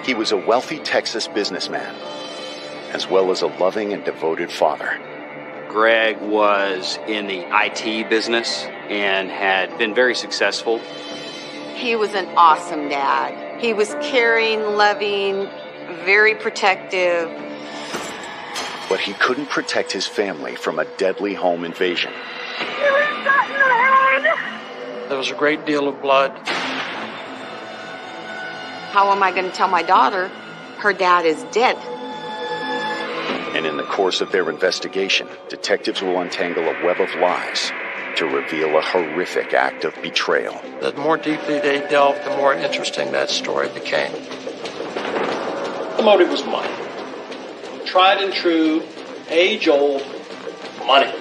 He was a wealthy Texas businessman, as well as a loving and devoted father. Greg was in the IT business and had been very successful. He was an awesome dad. He was caring, loving, very protective. But he couldn't protect his family from a deadly home invasion. He was shot in the head. There was a great deal of blood. How am I going to tell my daughter her dad is dead? And in the course of their investigation, detectives will untangle a web of lies to reveal a horrific act of betrayal. The more deeply they delved, the more interesting that story became. The motive was money. Tried and true, age-old money.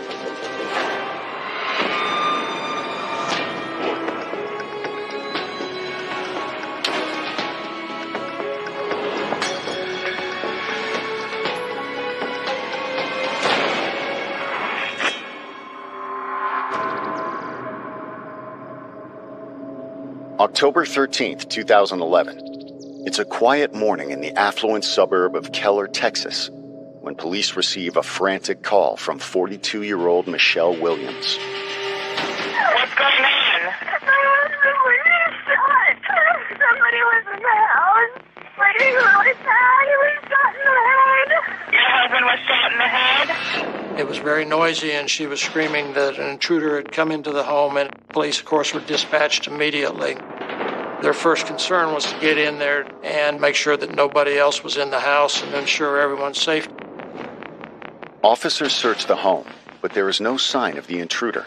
October 13th, 2011. It's a quiet morning in the affluent suburb of Keller, Texas, when police receive a frantic call from 42-year-old Michelle Williams. What's going on? My husband was shot. Somebody was in the house. Fighting really bad. He was shot in the head. Your husband was shot in the head? It was very noisy, and she was screaming that an intruder had come into the home, and police, of course, were dispatched immediately. Their first concern was to get in there and make sure that nobody else was in the house and ensure everyone's safe. Officers search the home, but there is no sign of the intruder.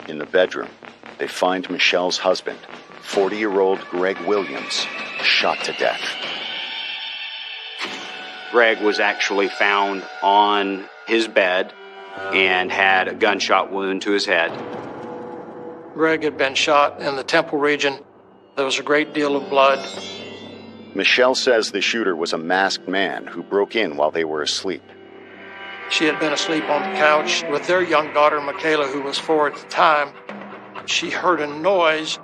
In the bedroom, they find Michelle's husband, 40-year-old Greg Williams, shot to death. Greg was actually found on his bed and had a gunshot wound to his head. Greg had been shot in the temple region. There was a great deal of blood. Michelle says the shooter was a masked man who broke in while they were asleep. She had been asleep on the couch with their young daughter, Michaela, who was 4 at the time. She heard a noise.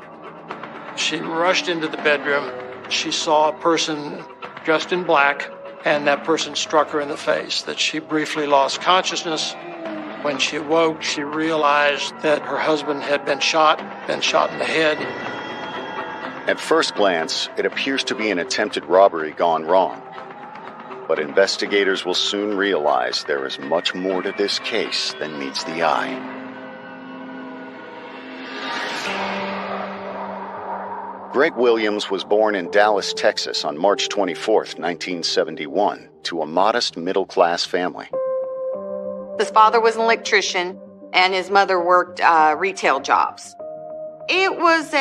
She rushed into the bedroom. She saw a person dressed in black, and that person struck her in the face, that she briefly lost consciousness. When she awoke, she realized that her husband had been shot in the head. At first glance, it appears to be an attempted robbery gone wrong. But investigators will soon realize there is much more to this case than meets the eye. Greg Williams was born in Dallas, Texas on March 24, 1971, to a modest middle-class family. His father was an electrician, and his mother worked retail jobs. It was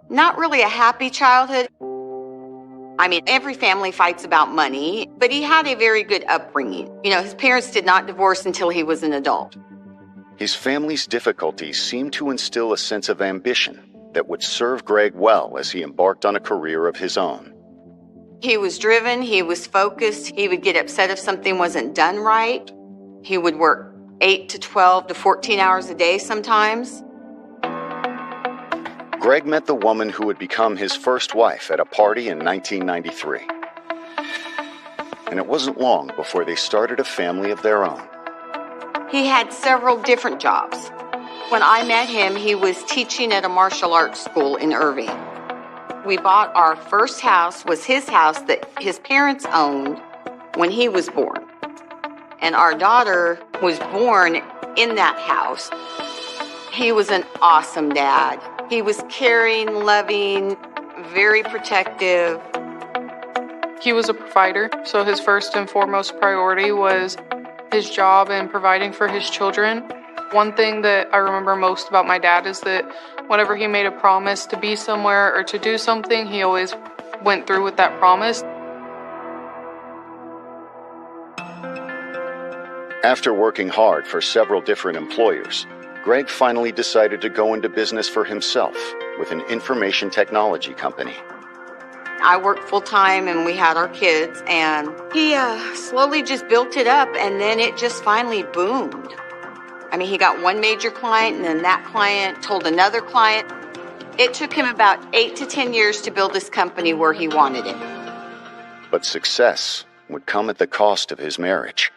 not really a happy childhood. I mean, every family fights about money, but he had a very good upbringing. You know, his parents did not divorce until he was an adult. His family's difficulties seemed to instill a sense of ambition that would serve Greg well as he embarked on a career of his own. He was driven, he was focused, he would get upset if something wasn't done right. He would work 8 to 12 to 14 hours a day sometimes. Greg met the woman who would become his first wife at a party in 1993. And it wasn't long before they started a family of their own. He had several different jobs. When I met him, he was teaching at a martial arts school in Irving. We bought our first house, was his house that his parents owned when he was born. And our daughter was born in that house. He was an awesome dad. He was caring, loving, very protective. He was a provider, so his first and foremost priority was his job and providing for his children. One thing that I remember most about my dad is that whenever he made a promise to be somewhere or to do something, he always went through with that promise. After working hard for several different employers, Greg finally decided to go into business for himself with an information technology company. I worked full-time and we had our kids, and he slowly just built it up, and then it just finally boomed. I mean, he got one major client, and then that client told another client. It took him about 8 to 10 years to build this company where he wanted it. But success would come at the cost of his marriage.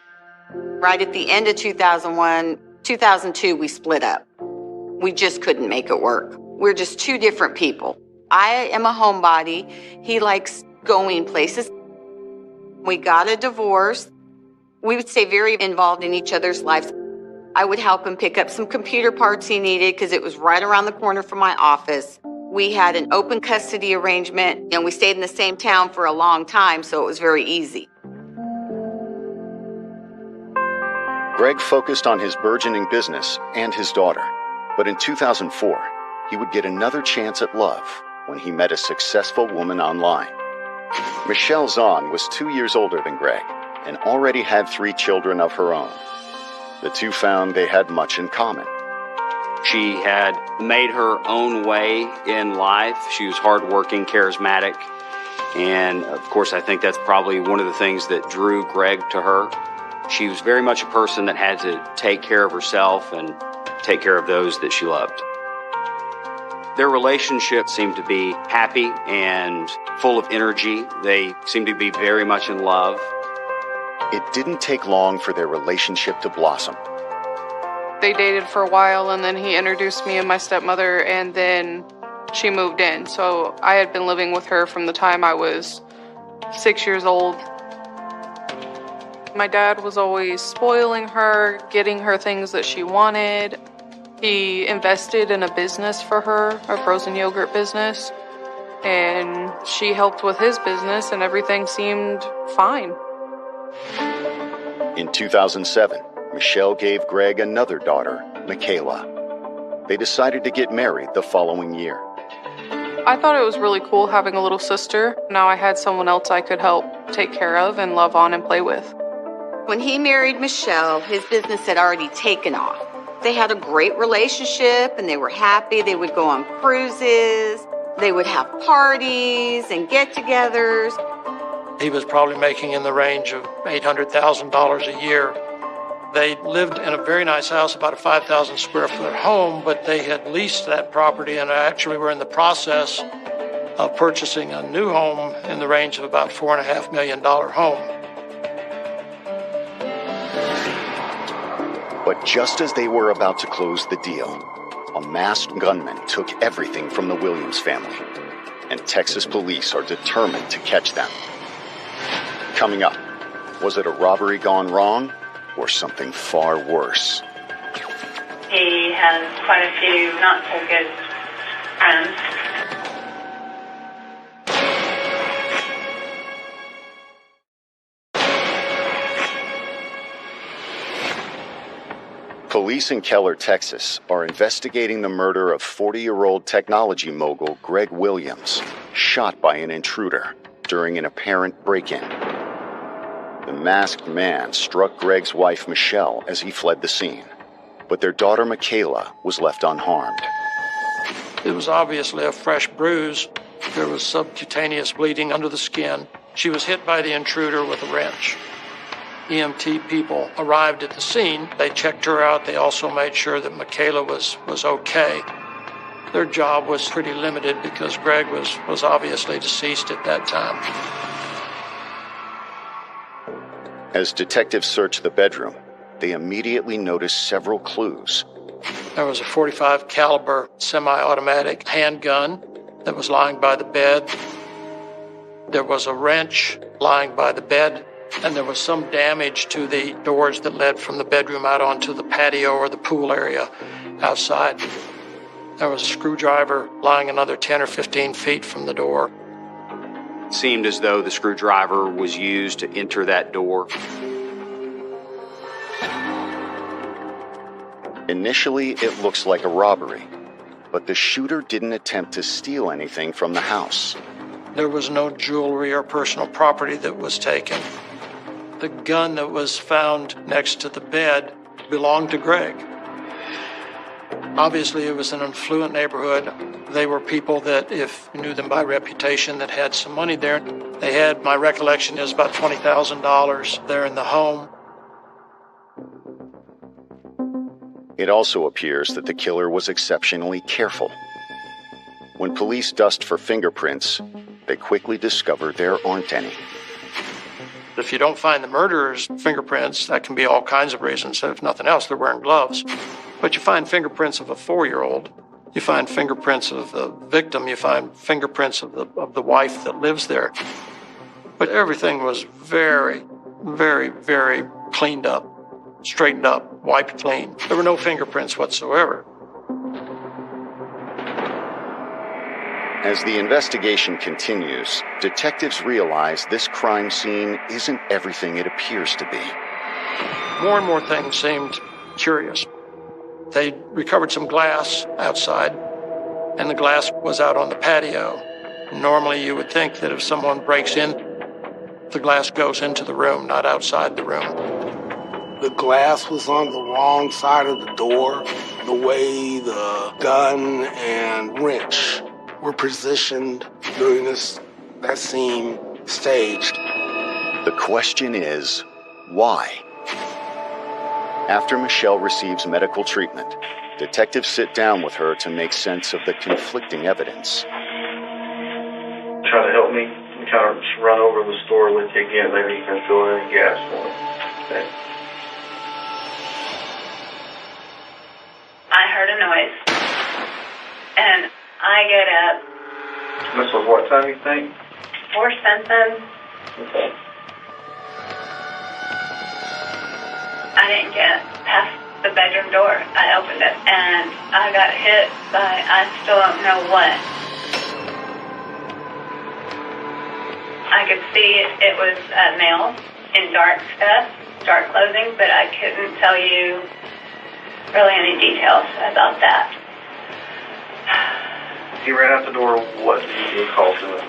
Right at the end of 2002, we split up. We just couldn't make it work. We're just two different people. I am a homebody. He likes going places. We got a divorce. We would stay very involved in each other's lives. I would help him pick up some computer parts he needed because it was right around the corner from my office. We had an open custody arrangement, and we stayed in the same town for a long time, so it was very easy. Greg focused on his burgeoning business and his daughter. But in 2004, he would get another chance at love when he met a successful woman online. Michelle Zahn was 2 years older than Greg and already had 3 children of her own. The two found they had much in common. She had made her own way in life. She was hardworking, charismatic, and of course, I think that's probably one of the things that drew Greg to her. She was very much a person that had to take care of herself and take care of those that she loved. Their relationship seemed to be happy and full of energy. They seemed to be very much in love. It didn't take long for their relationship to blossom. They dated for a while, and then he introduced me and my stepmother, and then she moved in. So I had been living with her from the time I was 6 years old. My dad was always spoiling her, getting her things that she wanted. He invested in a business for her, a frozen yogurt business, and she helped with his business, and everything seemed fine. In 2007, Michelle gave Greg another daughter, Michaela. They decided to get married the following year. I thought it was really cool having a little sister. Now I had someone else I could help take care of and love on and play with. When he married Michelle, his business had already taken off. They had a great relationship and they were happy. They would go on cruises. They would have parties and get-togethers. He was probably making in the range of $800,000 a year. They lived in a very nice house, about a 5,000 square foot home, but they had leased that property and actually were in the process of purchasing a new home in the range of about $4.5 million home. But just as they were about to close the deal, a masked gunman took everything from the Williams family, and Texas police are determined to catch them. Coming up, was it a robbery gone wrong or something far worse? He has quite a few not so good friends. Police in Keller, Texas, are investigating the murder of 40-year-old technology mogul Greg Williams, shot by an intruder during an apparent break-in. The masked man struck Greg's wife, Michelle, as he fled the scene, but their daughter, Michaela, was left unharmed. It was obviously a fresh bruise. There was subcutaneous bleeding under the skin. She was hit by the intruder with a wrench. EMT people arrived at the scene. They checked her out. They also made sure that Michaela was okay. Their job was pretty limited because Greg was obviously deceased at that time. As detectives searched the bedroom, they immediately noticed several clues. There was a .45 caliber semi-automatic handgun that was lying by the bed. There was a wrench lying by the bed, and there was some damage to the doors that led from the bedroom out onto the patio or the pool area outside. There was a screwdriver lying another 10 or 15 feet from the door. It seemed as though the screwdriver was used to enter that door. Initially, it looks like a robbery, but the shooter didn't attempt to steal anything from the house. There was no jewelry or personal property that was taken. The gun that was found next to the bed belonged to Greg. Obviously, it was an affluent neighborhood. They were people that, if you knew them by reputation, that had some money there. They had, my recollection is, about $20,000 there in the home. It also appears that the killer was exceptionally careful. When police dust for fingerprints, they quickly discover there aren't any. If you don't find the murderer's fingerprints, that can be all kinds of reasons. If nothing else, they're wearing gloves. But you find fingerprints of a 4-year-old. You find fingerprints of the victim. You find fingerprints of the wife that lives there. But everything was very, very, very cleaned up, straightened up, wiped clean. There were no fingerprints whatsoever. As the investigation continues, detectives realize this crime scene isn't everything it appears to be. More and more things seemed curious. They recovered some glass outside, and the glass was out on the patio. Normally, you would think that if someone breaks in, the glass goes into the room, not outside the room. The glass was on the wrong side of the door. The way the gun and wrench were positioned during that scene staged. The question is, why? After Michelle receives medical treatment, detectives sit down with her to make sense of the conflicting evidence. Try to help me. I'm trying to just run over to the store with you again. Maybe you can fill in any gaps for me. Okay. I heard a noise, and I get up. This was what time, you think? 4 something. Okay. I didn't get past the bedroom door. I opened it, and I got hit by, I still don't know what. I could see it was a male in dark stuff, dark clothing, but I couldn't tell you really any details about that. He ran out the door. What did you call to him?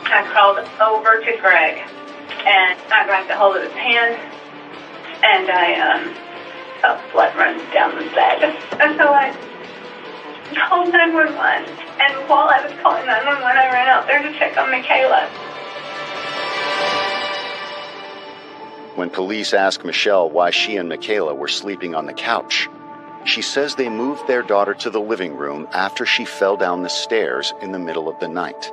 I crawled over to Greg, and I grabbed a hold of his hand, and I felt blood run down the bed. And so I called 911, and while I was calling 911, I ran out there to check on Michaela. When police ask Michelle why she and Michaela were sleeping on the couch, she says they moved their daughter to the living room after she fell down the stairs in the middle of the night.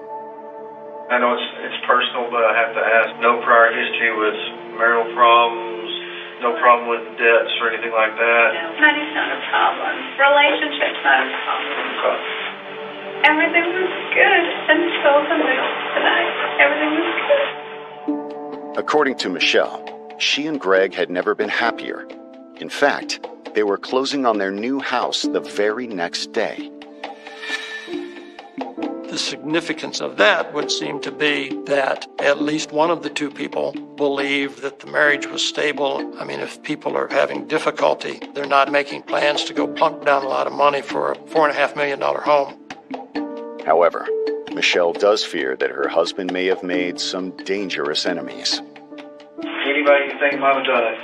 I know it's personal, but I have to ask. No prior history with marital problems, no problem with debts or anything like that? No, money's not a problem. Relationship's not a problem. Okay. Everything was good until the middle of the night. Everything was good. According to Michelle, she and Greg had never been happier. In fact, they were closing on their new house the very next day. The significance of that would seem to be that at least one of the two people believed that the marriage was stable. I mean, if people are having difficulty, they're not making plans to go plunk down a lot of money for a $4.5 million home. However, Michelle does fear that her husband may have made some dangerous enemies. Anybody you think might have done it?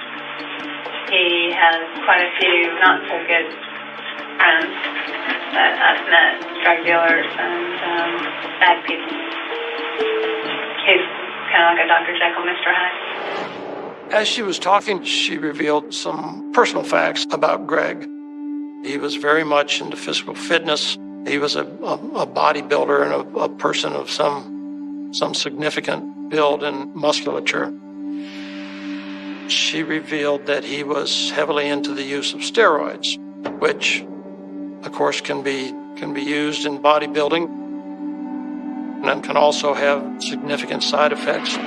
He has quite a few not so good friends that I've met, drug dealers and bad people. He's kind of like a Dr. Jekyll, Mr. Hyde. As she was talking, she revealed some personal facts about Greg. He was very much into physical fitness. He was a bodybuilder and a person of some significant build and musculature. She revealed that he was heavily into the use of steroids, which, of course, can be used in bodybuilding and can also have significant side effects.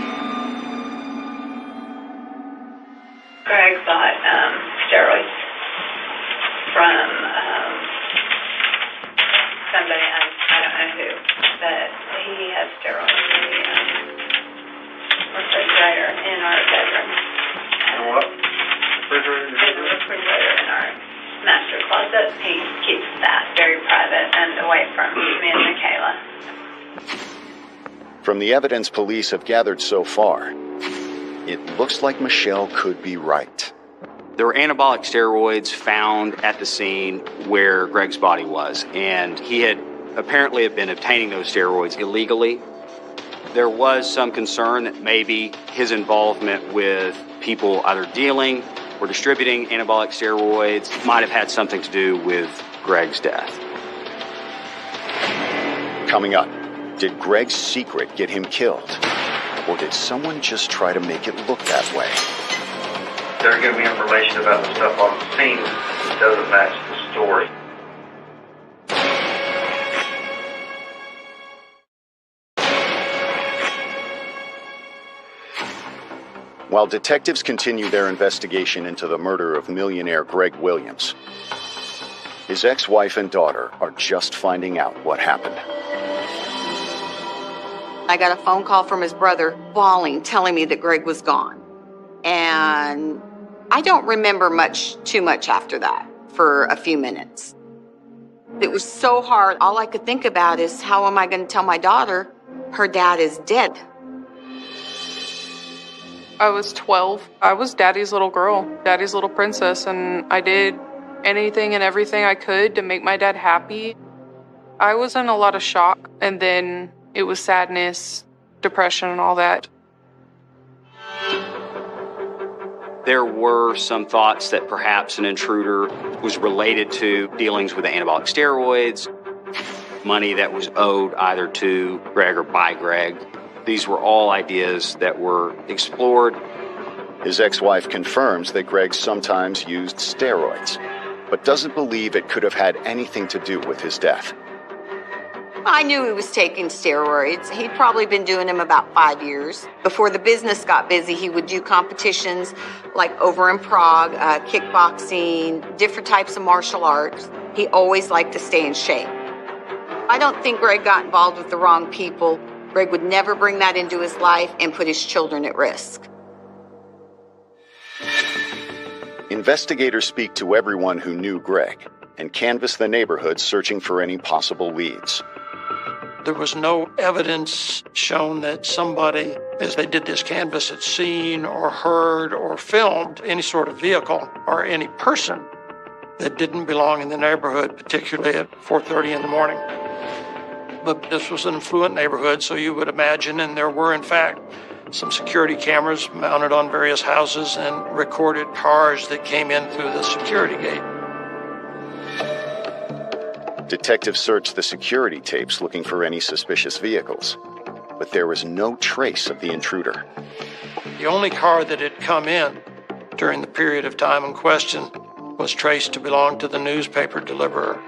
Greg bought steroids from somebody, I don't know who, but he had steroids in the refrigerator in our bedroom. What? Refrigerator? In the refrigerator in our master closet. He keeps that very private and away from me and Michaela. From the evidence police have gathered so far, it looks like Michelle could be right. There were anabolic steroids found at the scene where Greg's body was, and he had apparently been obtaining those steroids illegally. There was some concern that maybe his involvement with people either dealing or distributing anabolic steroids might have had something to do with Greg's death. Coming up, did Greg's secret get him killed? Or did someone just try to make it look that way? They're giving me information about the stuff on the scene that doesn't match the story. While detectives continue their investigation into the murder of millionaire Greg Williams, his ex-wife and daughter are just finding out what happened. I got a phone call from his brother, bawling, telling me that Greg was gone. And I don't remember too much after that for a few minutes. It was so hard. All I could think about is, how am I going to tell my daughter her dad is dead? I was 12. I was daddy's little girl, daddy's little princess, and I did anything and everything I could to make my dad happy. I was in a lot of shock, and then it was sadness, depression, and all that. There were some thoughts that perhaps an intruder was related to dealings with the anabolic steroids, money that was owed either to Greg or by Greg. These were all ideas that were explored. His ex-wife confirms that Greg sometimes used steroids, but doesn't believe it could have had anything to do with his death. I knew he was taking steroids. He'd probably been doing them about 5 years. Before the business got busy, he would do competitions like over in Prague, kickboxing, different types of martial arts. He always liked to stay in shape. I don't think Greg got involved with the wrong people. Greg would never bring that into his life and put his children at risk. Investigators speak to everyone who knew Greg and canvass the neighborhood searching for any possible leads. There was no evidence shown that somebody, as they did this canvass, had seen or heard or filmed any sort of vehicle or any person that didn't belong in the neighborhood, particularly at 4:30 in the morning. But this was an affluent neighborhood, so you would imagine, and there were, in fact, some security cameras mounted on various houses and recorded cars that came in through the security gate. Detectives searched the security tapes looking for any suspicious vehicles, but there was no trace of the intruder. The only car that had come in during the period of time in question was traced to belong to the newspaper deliverer.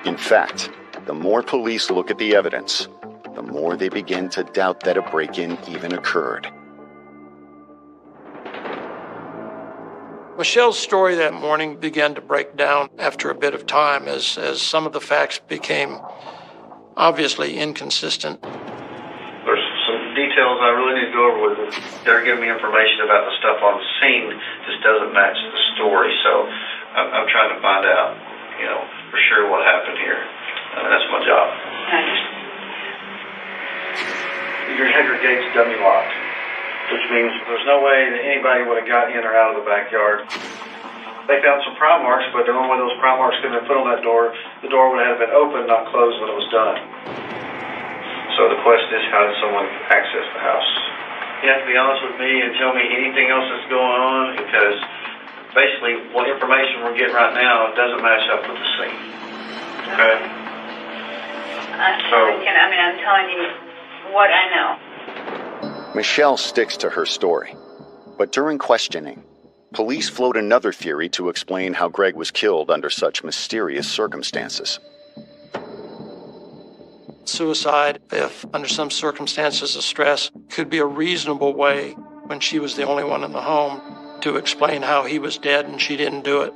In fact, the more police look at the evidence, the more they begin to doubt that a break-in even occurred. Michelle's story that morning began to break down after a bit of time as some of the facts became obviously inconsistent. There's some details I really need to go over with them. They're giving me information about the stuff on the scene just doesn't match the story, so I'm trying to find out, for sure what happened here. That's my job. You have your gates dummy locked, which means there's no way that anybody would have got in or out of the backyard. They found some pry marks, but the only way those pry marks could have been put on that door, the door would have been open, not closed when it was done. So the question is, how did someone access the house? You have to be honest with me and tell me anything else that's going on, because basically what information we're getting right now doesn't match up with the scene. Okay? I'm telling you what I know. Michelle sticks to her story, but during questioning, police float another theory to explain how Greg was killed under such mysterious circumstances. Suicide, if under some circumstances of stress, could be a reasonable way, when she was the only one in the home, to explain how he was dead and she didn't do it.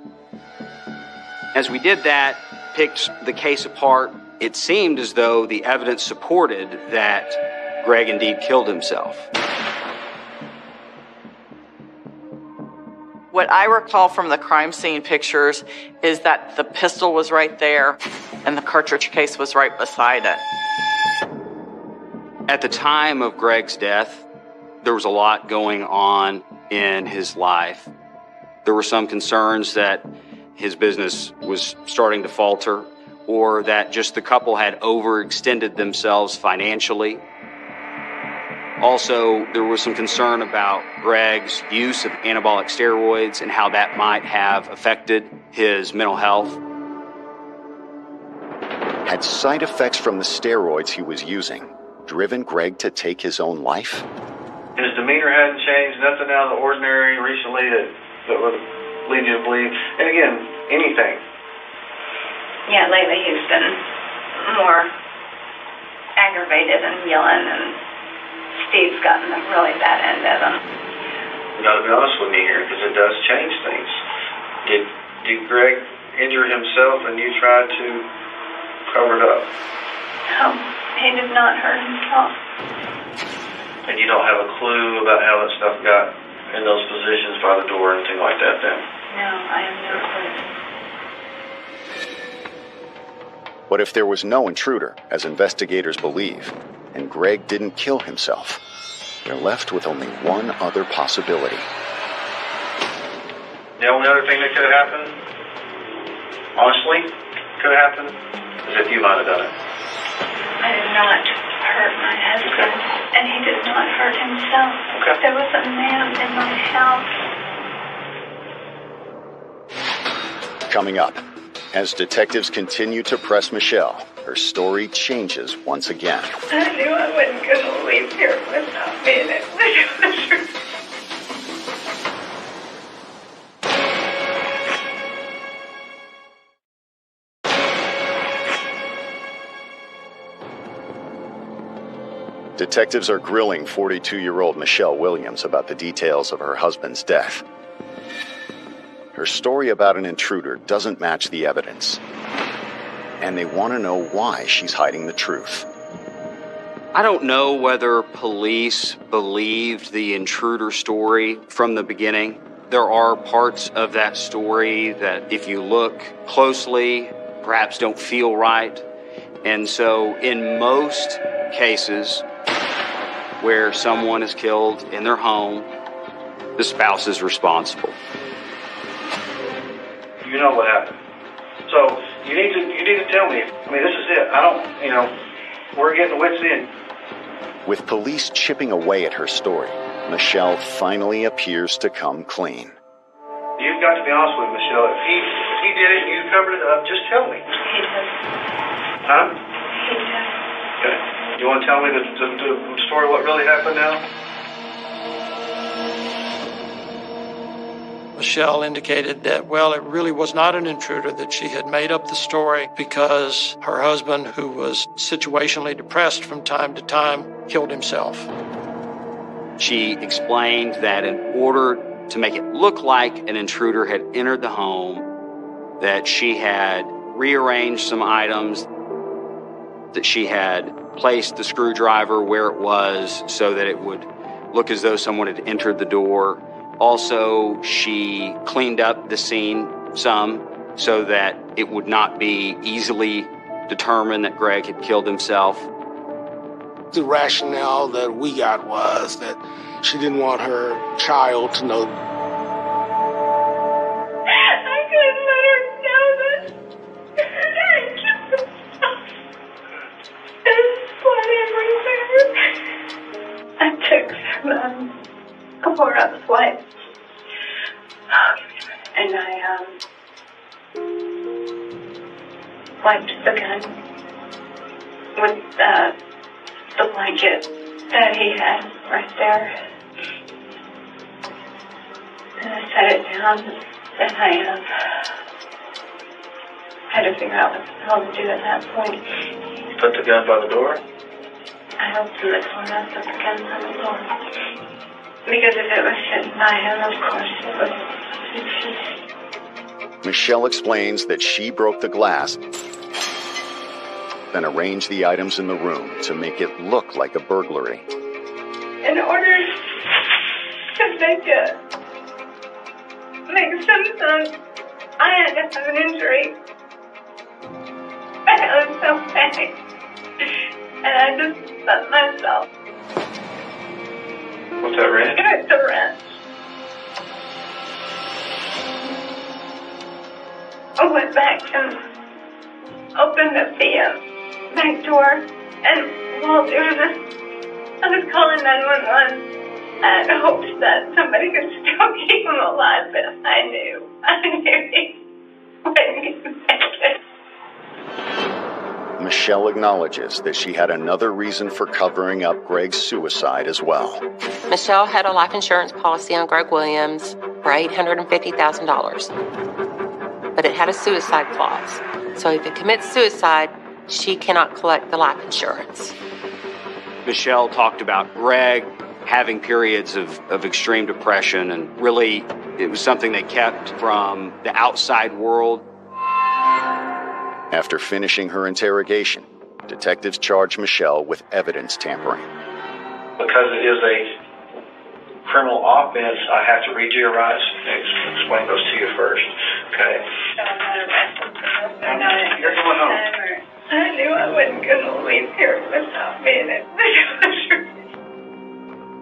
As we did that, picked the case apart, it seemed as though the evidence supported that Greg indeed killed himself. What I recall from the crime scene pictures is that the pistol was right there and the cartridge case was right beside it. At the time of Greg's death, there was a lot going on in his life. There were some concerns that his business was starting to falter, or that just the couple had overextended themselves financially. Also, there was some concern about Greg's use of anabolic steroids and how that might have affected his mental health. Had side effects from the steroids he was using driven Greg to take his own life? His demeanor hadn't changed, nothing out of the ordinary recently that would lead you to believe. And again, anything. Yeah, lately he's been more aggravated and yelling, and Steve's gotten the really bad end of him. I've got to be honest with you here, because it does change things. Did Greg injure himself and you tried to cover it up? No, he did not hurt himself. And you don't have a clue about how that stuff got in those positions by the door or anything like that then? No, I have no clue. But if there was no intruder, as investigators believe, and Greg didn't kill himself, they're left with only one other possibility. The only other thing that could have happened, honestly, could have happened, is if you might have done it. I did not hurt my husband, and he did not hurt himself. Okay. There was a man in my house. Coming up, as detectives continue to press Michelle, her story changes once again. I knew I wasn't going to leave here without being able to do the truth. Detectives are grilling 42-year-old Michelle Williams about the details of her husband's death. Her story about an intruder doesn't match the evidence, and they want to know why she's hiding the truth. I don't know whether police believed the intruder story from the beginning. There are parts of that story that, if you look closely, perhaps don't feel right. And so in most cases where someone is killed in their home, the spouse is responsible. You know what happened. So you need to tell me. I mean, this is it. We're getting wits in. With police chipping away at her story, Michelle finally appears to come clean. You've got to be honest with me, Michelle. If he did it and you covered it up, just tell me. He did. Huh? He did. Okay. You want to tell me the story, what really happened now? Michelle indicated that, well, it really was not an intruder, that she had made up the story because her husband, who was situationally depressed from time to time, killed himself. She explained that in order to make it look like an intruder had entered the home, that she had rearranged some items, that she had placed the screwdriver where it was so that it would look as though someone had entered the door. Also, she cleaned up the scene some so that it would not be easily determined that Greg had killed himself. The rationale that we got was that she didn't want her child to know. I couldn't let her know that I killed myself. There's blood everywhere. I took some chlorox wipes, and I wiped the gun with the blanket that he had right there. And I set it down, and I had to figure out what the hell to do at that point. You put the gun by the door? I opened the door and I put the gun on the door. Because if it was sitting by him, of course it was. Michelle explains that she broke the glass, then arranged the items in the room to make it look like a burglary. In order to make some sense, I had to have an injury. I was so bad. And I just let myself. What's that, wrench? It's a wrench. I went back and opened the back door, and while doing this, I was calling 911 and hoped that somebody could still keep him alive, but I knew he wouldn't make it. Michelle acknowledges that she had another reason for covering up Greg's suicide as well. Michelle had a life insurance policy on Greg Williams for $850,000, but it had a suicide clause. So if he commits suicide, she cannot collect the life insurance. Michelle talked about Greg having periods of extreme depression, and really it was something they kept from the outside world. After finishing her interrogation, detectives charged Michelle with evidence tampering. Because it is a criminal offense, I have to read you your rights and explain those to you first. Okay? You're going home. I knew I wasn't going to leave here without being at the.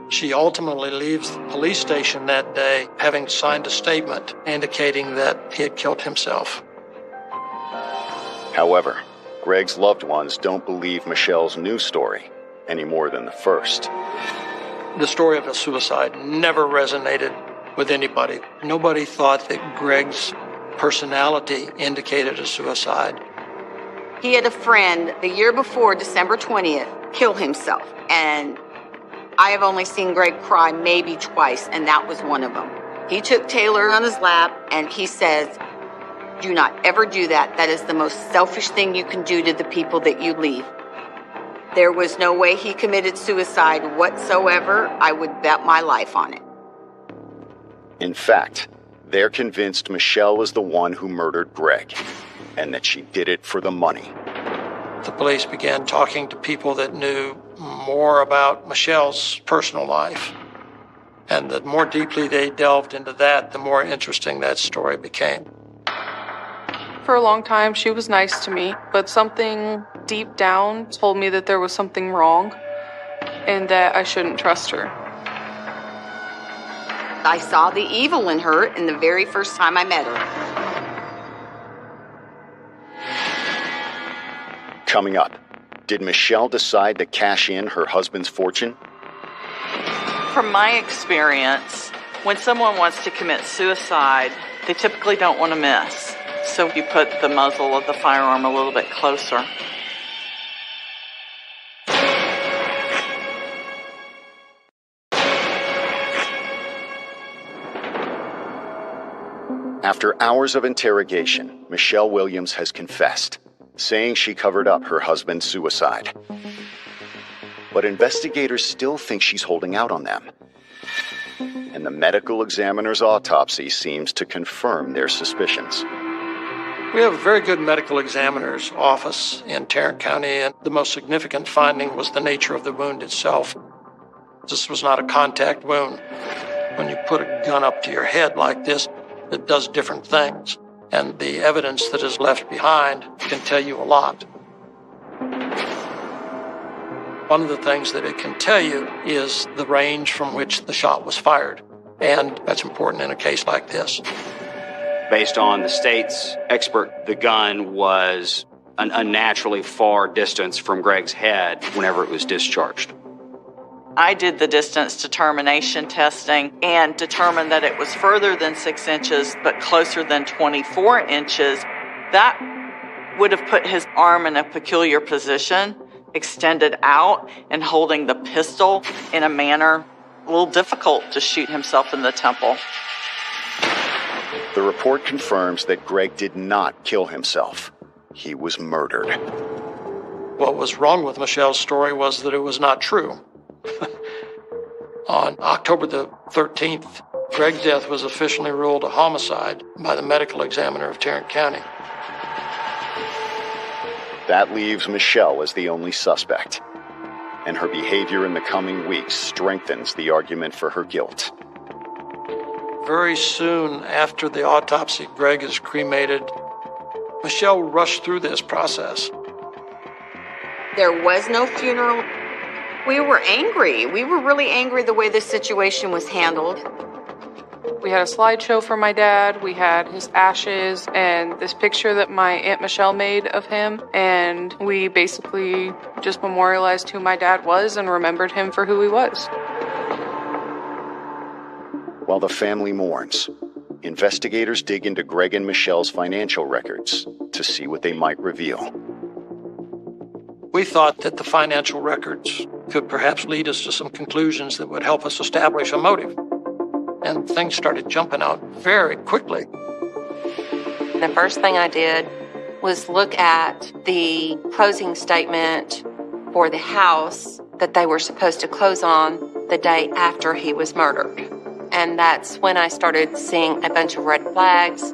She ultimately leaves the police station that day, having signed a statement indicating that he had killed himself. However, Greg's loved ones don't believe Michelle's new story any more than the first. The story of a suicide never resonated with anybody. Nobody thought that Greg's personality indicated a suicide. He had a friend the year before, December 20th, kill himself. And I have only seen Greg cry maybe twice, and that was one of them. He took Taylor on his lap, and he says, "Do not ever do that. That is the most selfish thing you can do to the people that you leave." There was no way he committed suicide whatsoever. I would bet my life on it. In fact, they're convinced Michelle is the one who murdered Greg, and that she did it for the money. The police began talking to people that knew more about Michelle's personal life. And the more deeply they delved into that, the more interesting that story became. For a long time, she was nice to me, but something deep down told me that there was something wrong and that I shouldn't trust her. I saw the evil in her in the very first time I met her. Coming up, did Michelle decide to cash in her husband's fortune? From my experience, when someone wants to commit suicide, they typically don't want to miss. So you put the muzzle of the firearm a little bit closer. After hours of interrogation, Michelle Williams has confessed, saying she covered up her husband's suicide. But investigators still think she's holding out on them. And the medical examiner's autopsy seems to confirm their suspicions. We have a very good medical examiner's office in Tarrant County, and the most significant finding was the nature of the wound itself. This was not a contact wound. When you put a gun up to your head like this, it does different things, and the evidence that is left behind can tell you a lot. One of the things that it can tell you is the range from which the shot was fired, and that's important in a case like this. Based on the state's expert, the gun was an unnaturally far distance from Greg's head whenever it was discharged. I did the distance determination testing and determined that it was further than 6 inches, but closer than 24 inches. That would have put his arm in a peculiar position, extended out and holding the pistol in a manner a little difficult to shoot himself in the temple. The report confirms that Greg did not kill himself. He was murdered. What was wrong with Michelle's story was that it was not true. On October the 13th, Greg's death was officially ruled a homicide by the medical examiner of Tarrant County. That leaves Michelle as the only suspect, and her behavior in the coming weeks strengthens the argument for her guilt. Very soon after the autopsy, Greg is cremated. Michelle rushed through this process. There was no funeral. We were angry. We were really angry the way this situation was handled. We had a slideshow for my dad. We had his ashes and this picture that my Aunt Michelle made of him. And we basically just memorialized who my dad was and remembered him for who he was. While the family mourns, investigators dig into Greg and Michelle's financial records to see what they might reveal. We thought that the financial records could perhaps lead us to some conclusions that would help us establish a motive. And things started jumping out very quickly. The first thing I did was look at the closing statement for the house that they were supposed to close on the day after he was murdered. And that's when I started seeing a bunch of red flags.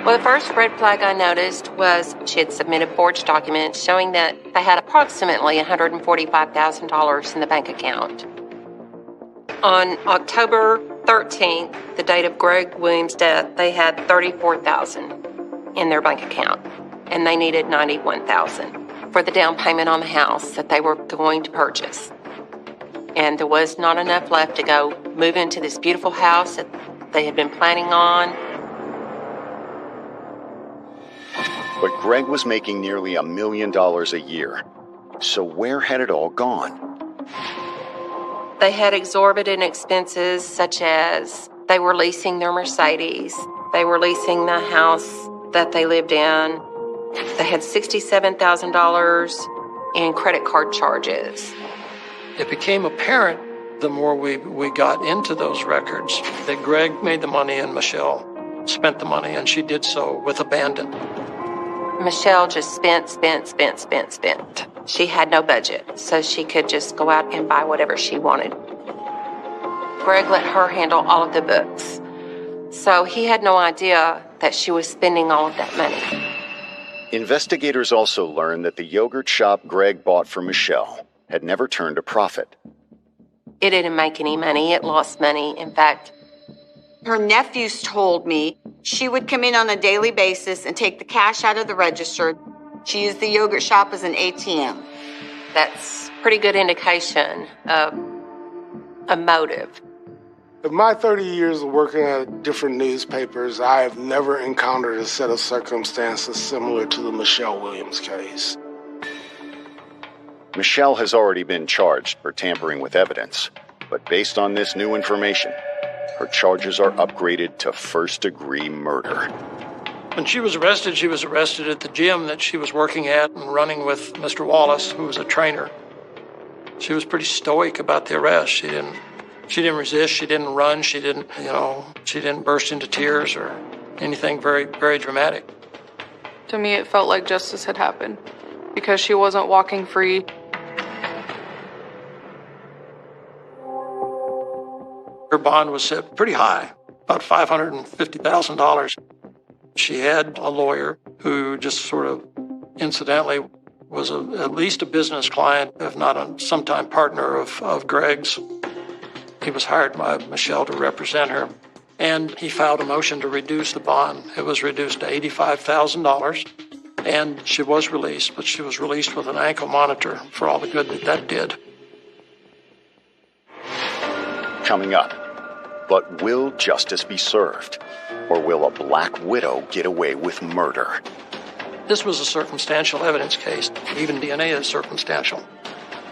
Well, the first red flag I noticed was she had submitted forged documents showing that they had approximately $145,000 in the bank account. On October 13th, the date of Greg Williams' death, they had $34,000 in their bank account, and they needed $91,000 for the down payment on the house that they were going to purchase. And there was not enough left to go move into this beautiful house that they had been planning on. But Greg was making nearly $1 million a year. So where had it all gone? They had exorbitant expenses, such as they were leasing their Mercedes. They were leasing the house that they lived in. They had $67,000 in credit card charges. It became apparent the more we got into those records that Greg made the money and Michelle spent the money, and she did so with abandon. Michelle just spent. She had no budget, so she could just go out and buy whatever she wanted. Greg let her handle all of the books, so he had no idea that she was spending all of that money. Investigators also learned that the yogurt shop Greg bought for Michelle had never turned a profit. It didn't make any money. It lost money. In fact, her nephews told me she would come in on a daily basis and take the cash out of the register. She used the yogurt shop as an ATM. That's pretty good indication of a motive. In my 30 years of working at different newspapers, I have never encountered a set of circumstances similar to the Michelle Williams case. Michelle has already been charged for tampering with evidence, but based on this new information, her charges are upgraded to first-degree murder. When she was arrested at the gym that she was working at and running with Mr. Wallace, who was a trainer. She was pretty stoic about the arrest. She didn't resist, she didn't run, she didn't burst into tears or anything very, very dramatic. To me, it felt like justice had happened because she wasn't walking free. Her bond was set pretty high, about $550,000. She had a lawyer who just sort of incidentally was at least a business client, if not a sometime partner of Greg's. He was hired by Michelle to represent her, and he filed a motion to reduce the bond. It was reduced to $85,000, and she was released, but she was released with an ankle monitor for all the good that did. Coming up, but will justice be served? Or will a black widow get away with murder? This was a circumstantial evidence case. Even DNA is circumstantial.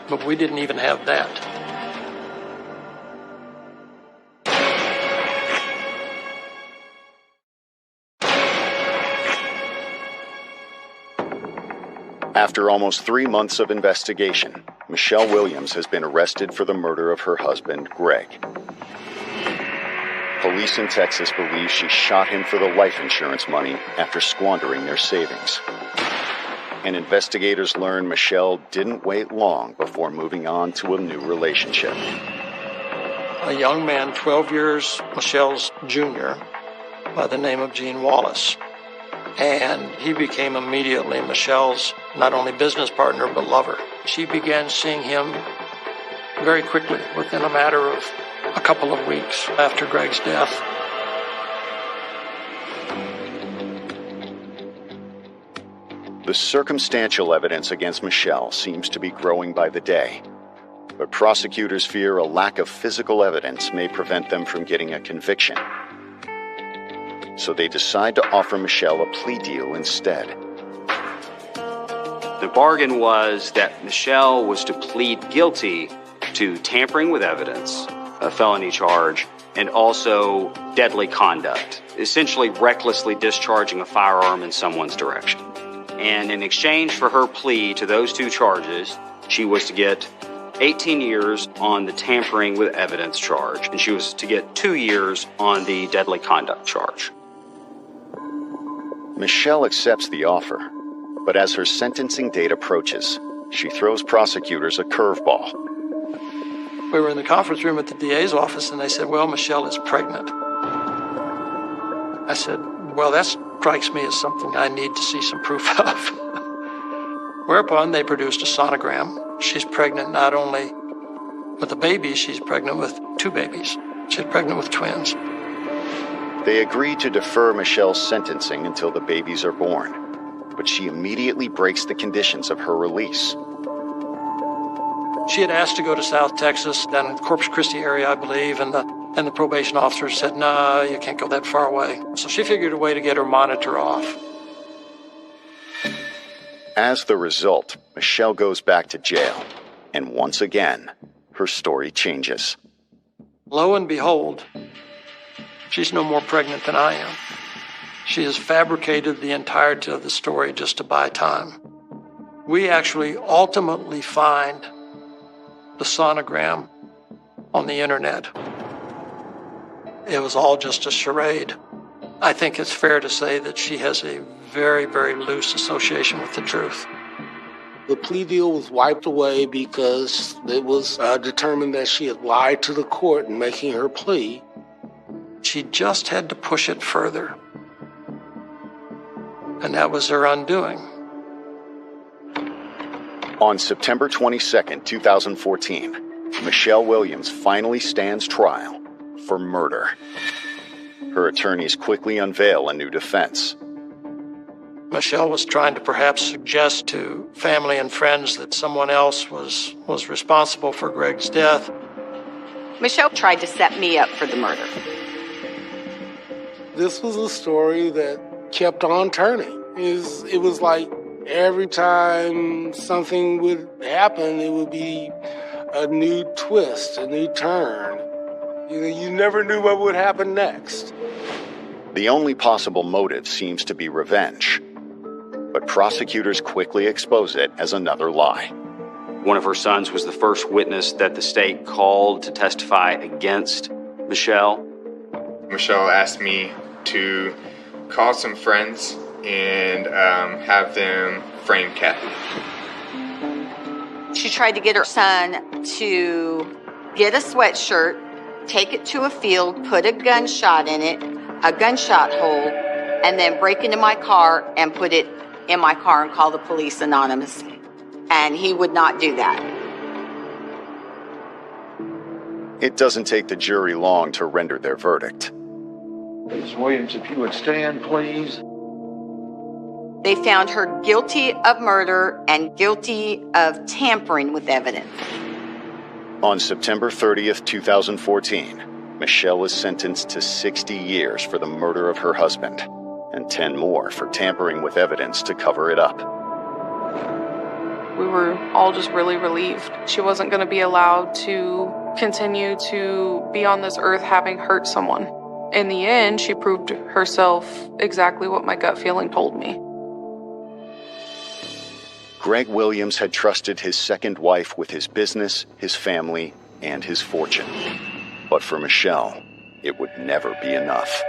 But we didn't even have that. After almost 3 months of investigation, Michelle Williams has been arrested for the murder of her husband, Greg. Police in Texas believe she shot him for the life insurance money after squandering their savings. And investigators learn Michelle didn't wait long before moving on to a new relationship. A young man, 12 years Michelle's junior, by the name of Gene Wallace. And he became immediately Michelle's not only business partner, but lover. She began seeing him very quickly, within a matter of a couple of weeks after Greg's death. The circumstantial evidence against Michelle seems to be growing by the day, but prosecutors fear a lack of physical evidence may prevent them from getting a conviction. So they decide to offer Michelle a plea deal instead. The bargain was that Michelle was to plead guilty to tampering with evidence, a felony charge, and also deadly conduct, essentially recklessly discharging a firearm in someone's direction. And in exchange for her plea to those two charges, she was to get 18 years on the tampering with evidence charge, and she was to get 2 years on the deadly conduct charge. Michelle accepts the offer, but as her sentencing date approaches, she throws prosecutors a curveball. We were in the conference room at the DA's office, and they said, well, Michelle is pregnant. I said, well, that strikes me as something I need to see some proof of. Whereupon they produced a sonogram. She's pregnant not only with a baby, she's pregnant with 2 babies. She's pregnant with twins. They agree to defer Michelle's sentencing until the babies are born, but she immediately breaks the conditions of her release. She had asked to go to South Texas, down in the Corpus Christi area, I believe, and the probation officer said, no, you can't go that far away. So she figured a way to get her monitor off. As the result, Michelle goes back to jail, and once again, her story changes. Lo and behold, she's no more pregnant than I am. She has fabricated the entirety of the story just to buy time. We actually ultimately find the sonogram on the internet. It was all just a charade. I think it's fair to say that she has a very, very loose association with the truth. The plea deal was wiped away because it was determined that she had lied to the court in making her plea. She just had to push it further. And that was her undoing. On September 22, 2014, Michelle Williams finally stands trial for murder. Her attorneys quickly unveil a new defense. Michelle was trying to perhaps suggest to family and friends that someone else was responsible for Greg's death. Michelle tried to set me up for the murder. This was a story that kept on turning. It was like every time something would happen, it would be a new twist, a new turn. You never knew what would happen next. The only possible motive seems to be revenge, but prosecutors quickly expose it as another lie. One of her sons was the first witness that the state called to testify against Michelle. Michelle asked me to call some friends and have them frame Kathy. She tried to get her son to get a sweatshirt, take it to a field, put a gunshot in it, a gunshot hole, and then break into my car and put it in my car and call the police anonymously. And he would not do that. It doesn't take the jury long to render their verdict. Ms. Williams, if you would stand, please. They found her guilty of murder and guilty of tampering with evidence. On September 30th, 2014, Michelle is sentenced to 60 years for the murder of her husband and 10 more for tampering with evidence to cover it up. We were all just really relieved. She wasn't going to be allowed to continue to be on this earth having hurt someone. In the end, she proved herself exactly what my gut feeling told me. Greg Williams had trusted his second wife with his business, his family, and his fortune. But for Michelle, it would never be enough.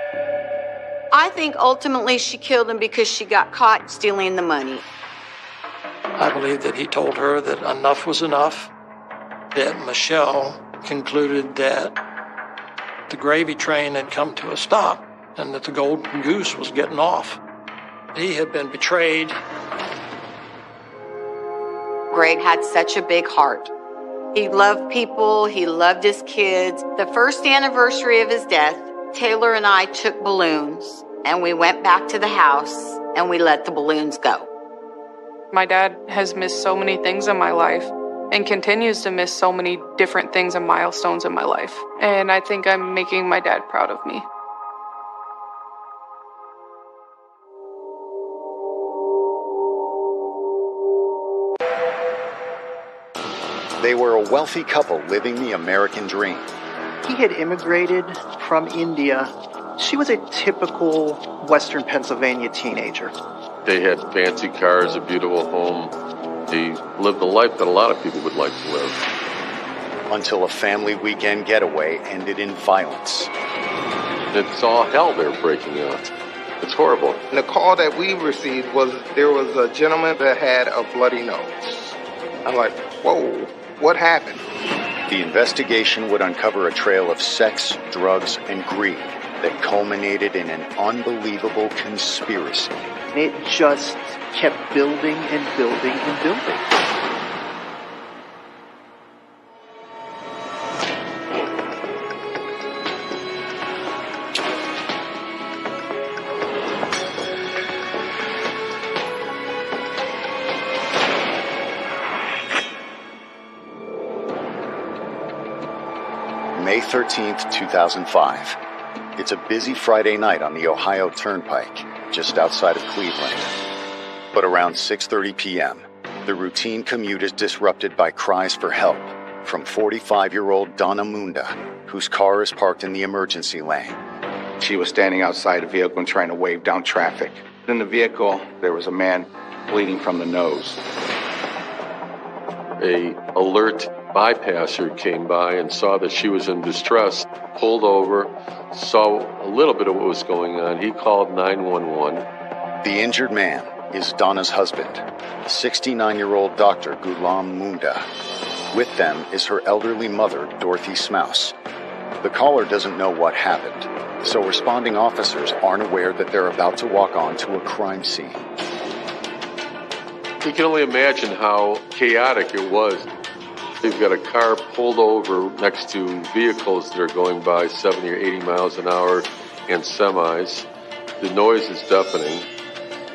I think ultimately she killed him because she got caught stealing the money. I believe that he told her that enough was enough, that Michelle concluded that the gravy train had come to a stop and that the golden goose was getting off. He had been betrayed. Greg had such a big heart. He loved people, he loved his kids. The first anniversary of his death, Taylor and I took balloons and we went back to the house and we let the balloons go. My dad has missed so many things in my life and continues to miss so many different things and milestones in my life. And I think I'm making my dad proud of me. They were a wealthy couple living the American dream. He had immigrated from India. She was a typical Western Pennsylvania teenager. They had fancy cars, a beautiful home. They lived a life that a lot of people would like to live. Until a family weekend getaway ended in violence. It's all hell they're breaking out. It's horrible. And the call that we received was there was a gentleman that had a bloody nose. I'm like, whoa, what happened? The investigation would uncover a trail of sex, drugs, and greed that culminated in an unbelievable conspiracy. It just kept building and building and building. May 13th, 2005. It's a busy Friday night on the Ohio Turnpike, just outside of Cleveland. But around 6:30 p.m., the routine commute is disrupted by cries for help from 45-year-old Donna Munda, whose car is parked in the emergency lane. She was standing outside a vehicle and trying to wave down traffic. In the vehicle, there was a man bleeding from the nose. A alert bypasser came by and saw that she was in distress, pulled over, saw a little bit of what was going on. He called 911. The injured man is Donna's husband, 69-year-old Dr. Ghulam Munda. With them is her elderly mother, Dorothy Smouse. The caller doesn't know what happened, so responding officers aren't aware that they're about to walk onto a crime scene. You can only imagine how chaotic it was. They've got a car pulled over next to vehicles that are going by 70 or 80 miles an hour and semis. The noise is deafening.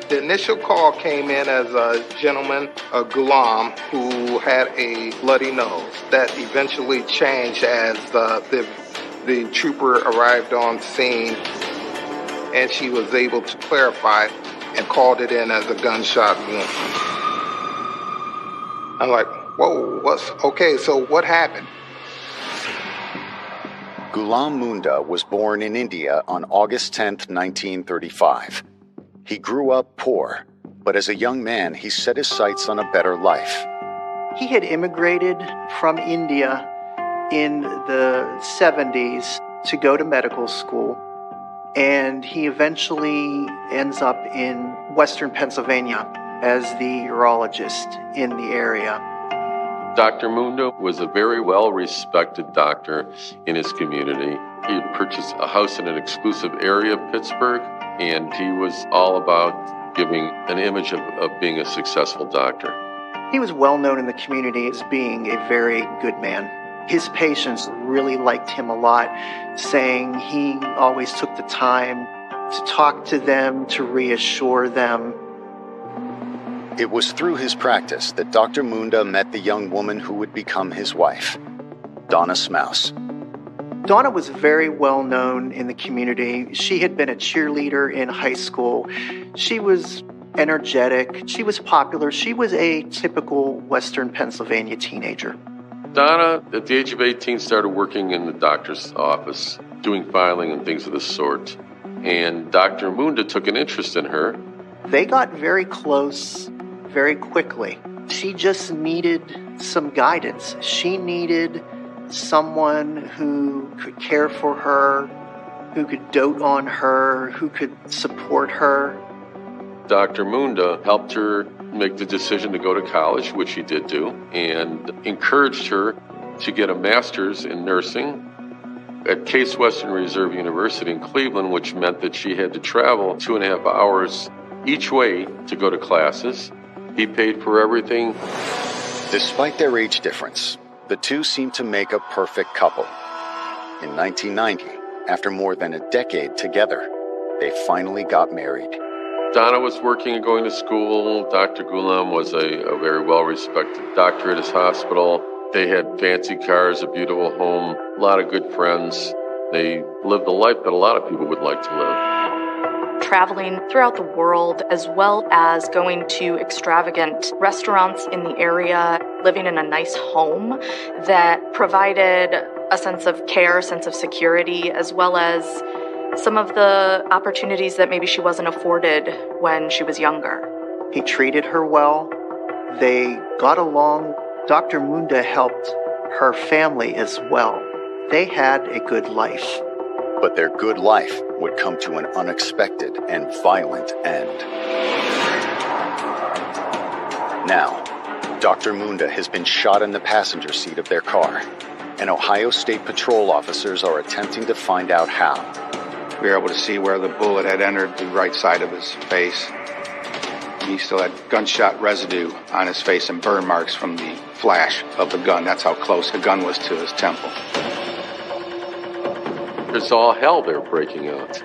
The initial call came in as a gentleman, a Ghulam, who had a bloody nose. That eventually changed as the trooper arrived on scene, and she was able to clarify and called it in as a gunshot wound. I'm like, whoa, okay, so what happened? Ghulam Munda was born in India on August 10th, 1935. He grew up poor, but as a young man, he set his sights on a better life. He had immigrated from India in the 70s to go to medical school, and he eventually ends up in Western Pennsylvania as the urologist in the area. Dr. Munda was a very well-respected doctor in his community. He had purchased a house in an exclusive area of Pittsburgh, and he was all about giving an image of being a successful doctor. He was well known in the community as being a very good man. His patients really liked him a lot, saying he always took the time to talk to them, to reassure them. It was through his practice that Dr. Munda met the young woman who would become his wife, Donna Smouse. Donna was very well known in the community. She had been a cheerleader in high school. She was energetic. She was popular. She was a typical Western Pennsylvania teenager. Donna, at the age of 18, started working in the doctor's office, doing filing and things of the sort. And Dr. Munda took an interest in her. They got very close very quickly. She just needed some guidance. She needed someone who could care for her, who could dote on her, who could support her. Dr. Munda helped her make the decision to go to college, which she did do, and encouraged her to get a master's in nursing at Case Western Reserve University in Cleveland, which meant that she had to travel 2.5 hours each way to go to classes. He paid for everything. Despite their age difference, the two seemed to make a perfect couple. In 1990, after more than a decade together, they finally got married. Donna was working and going to school. Dr. Ghulam was a very well-respected doctor at his hospital. They had fancy cars, a beautiful home, a lot of good friends. They lived a life that a lot of people would like to live. Traveling throughout the world, as well as going to extravagant restaurants in the area, living in a nice home that provided a sense of care, a sense of security, as well as some of the opportunities that maybe she wasn't afforded when she was younger. He treated her well. They got along. Dr. Munda helped her family as well. They had a good life. But their good life would come to an unexpected and violent end. Now, Dr. Munda has been shot in the passenger seat of their car, and Ohio State Patrol officers are attempting to find out how. We were able to see where the bullet had entered the right side of his face. He still had gunshot residue on his face and burn marks from the flash of the gun. That's how close the gun was to his temple. There's all hell there breaking out.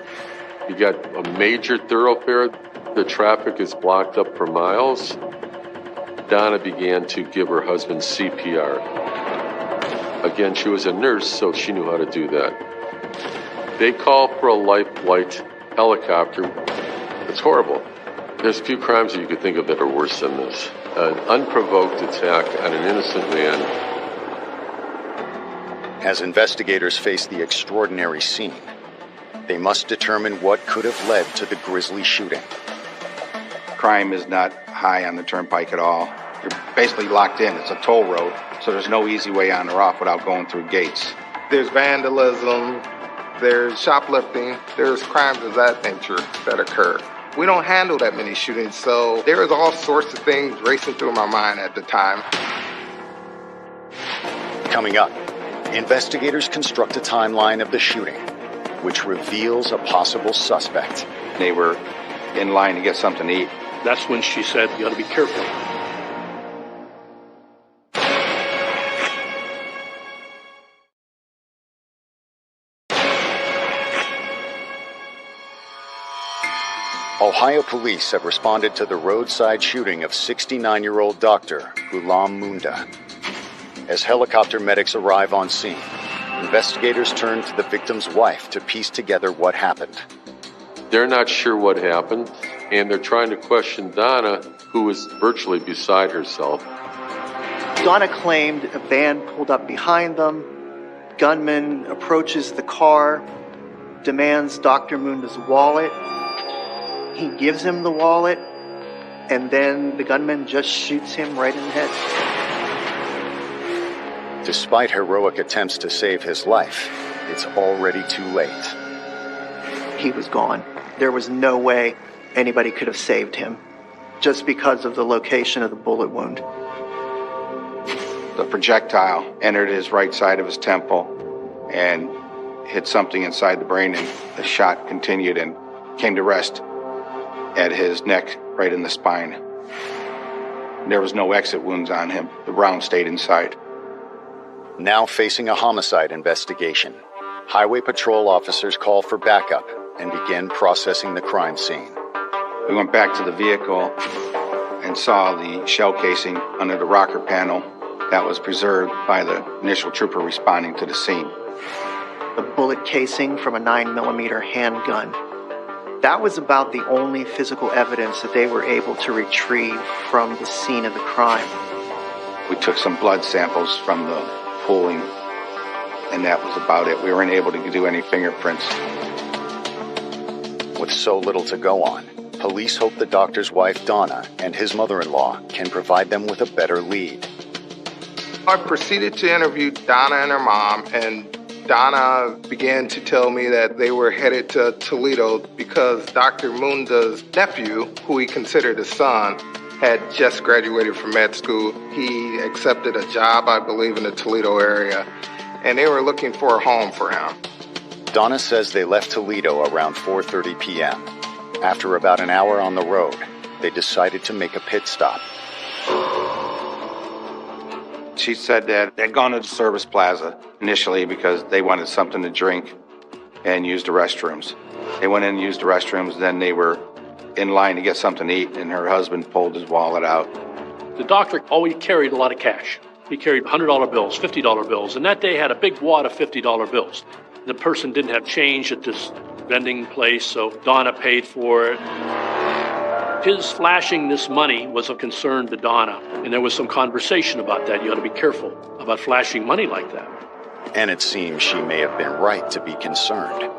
You got a major thoroughfare. The traffic is blocked up for miles. Donna began to give her husband CPR. Again, she was a nurse, so she knew how to do that. They call for a life flight helicopter. It's horrible. There's few crimes that you could think of that are worse than this. An unprovoked attack on an innocent man. As investigators face the extraordinary scene, they must determine what could have led to the grisly shooting. Crime is not high on the turnpike at all. You're basically locked in. It's a toll road, so there's no easy way on or off without going through gates. There's vandalism, there's shoplifting, there's crimes of that nature that occur. We don't handle that many shootings, so there is all sorts of things racing through my mind at the time. Coming up, investigators construct a timeline of the shooting, which reveals a possible suspect. They were in line to get something to eat. That's when she said, you got to be careful. Ohio police have responded to the roadside shooting of 69-year-old Dr. Ghulam Munda. As helicopter medics arrive on scene, investigators turn to the victim's wife to piece together what happened. They're not sure what happened, and they're trying to question Donna, who was virtually beside herself. Donna claimed a van pulled up behind them. Gunman approaches the car, demands Dr. Munda's wallet. He gives him the wallet, and then the gunman just shoots him right in the head. Despite heroic attempts to save his life, it's already too late. He was gone. There was no way anybody could have saved him, just because of the location of the bullet wound. The projectile entered his right side of his temple and hit something inside the brain, and the shot continued and came to rest at his neck, right in the spine. There was no exit wounds on him. The round stayed inside. Now facing a homicide investigation, highway patrol officers call for backup and begin processing the crime scene. We went back to the vehicle and saw the shell casing under the rocker panel that was preserved by the initial trooper responding to the scene. A bullet casing from a 9mm handgun. That was about the only physical evidence that they were able to retrieve from the scene of the crime. We took some blood samples from the pooling, and that was about it. We weren't able to do any fingerprints. With so little to go on, police hope the doctor's wife, Donna, and his mother-in-law can provide them with a better lead. I proceeded to interview Donna and her mom, and Donna began to tell me that they were headed to Toledo because Dr. Munda's nephew, who he considered his son, had just graduated from med school. He accepted a job, I believe, in the Toledo area, and they were looking for a home for him. Donna says they left Toledo around 4:30 p.m. After about an hour on the road, they decided to make a pit stop. She said that they'd gone to the service plaza initially because they wanted something to drink and use the restrooms. They went in and used the restrooms, then they were in line to get something to eat, and her husband pulled his wallet out. The doctor always carried a lot of cash. He carried $100 bills, $50 bills, and that day had a big wad of $50 bills. The person didn't have change at this vending place, so Donna paid for it. His flashing this money was a concern to Donna, and there was some conversation about that. You ought to be careful about flashing money like that. And it seems she may have been right to be concerned.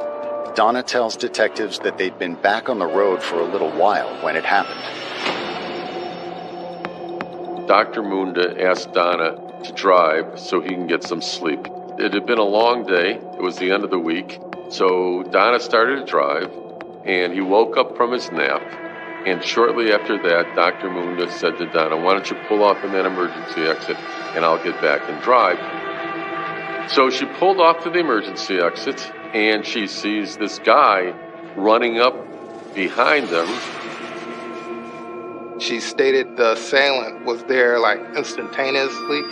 Donna tells detectives that they'd been back on the road for a little while when it happened. Dr. Munda asked Donna to drive so he can get some sleep. It had been a long day. It was the end of the week. So Donna started to drive, and he woke up from his nap. And shortly after that, Dr. Munda said to Donna, "Why don't you pull off in that emergency exit, and I'll get back and drive." So she pulled off to the emergency exit, and she sees this guy running up behind them. She stated the assailant was there like instantaneously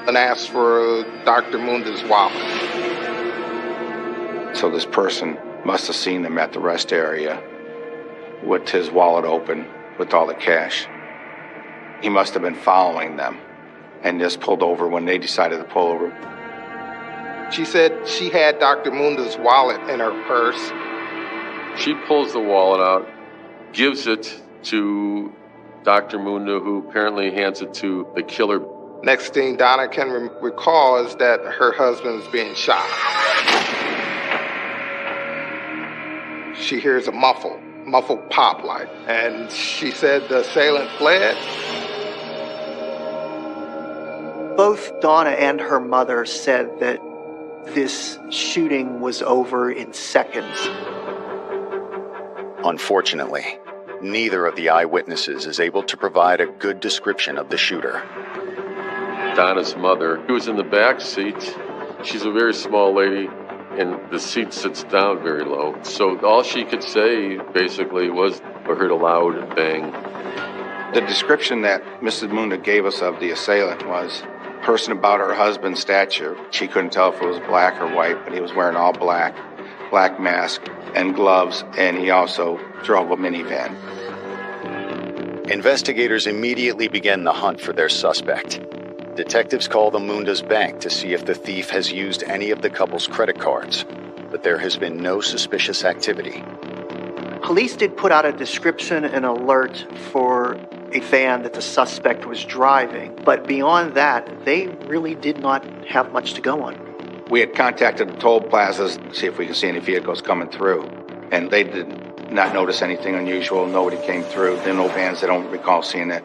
and asked for Dr. Munda's wallet. So this person must have seen them at the rest area with his wallet open with all the cash. He must have been following them and just pulled over when they decided to pull over. She said she had Dr. Munda's wallet in her purse. She pulls the wallet out, gives it to Dr. Munda, who apparently hands it to the killer. Next thing Donna can recall is that her husband's being shot. She hears a muffled pop like, and she said the assailant fled. Both Donna and her mother said that this shooting was over in seconds. Unfortunately, neither of the eyewitnesses is able to provide a good description of the shooter. Donna's mother, who was in the back seat, she's a very small lady, and the seat sits down very low. So all she could say, basically, was I heard a loud bang. The description that Mrs. Munda gave us of the assailant was a person about her husband's stature. She couldn't tell if it was black or white, but he was wearing all black mask and gloves, and he also drove a minivan. Investigators immediately begin the hunt for their suspect. Detectives call the Munda's bank to see if the thief has used any of the couple's credit cards, but there has been no suspicious activity. Police did put out a description and alert for a van that the suspect was driving, but beyond that, they really did not have much to go on. We had contacted the toll plazas to see if we could see any vehicles coming through, and they did not notice anything unusual. Nobody came through. There were no vans. They don't recall seeing it.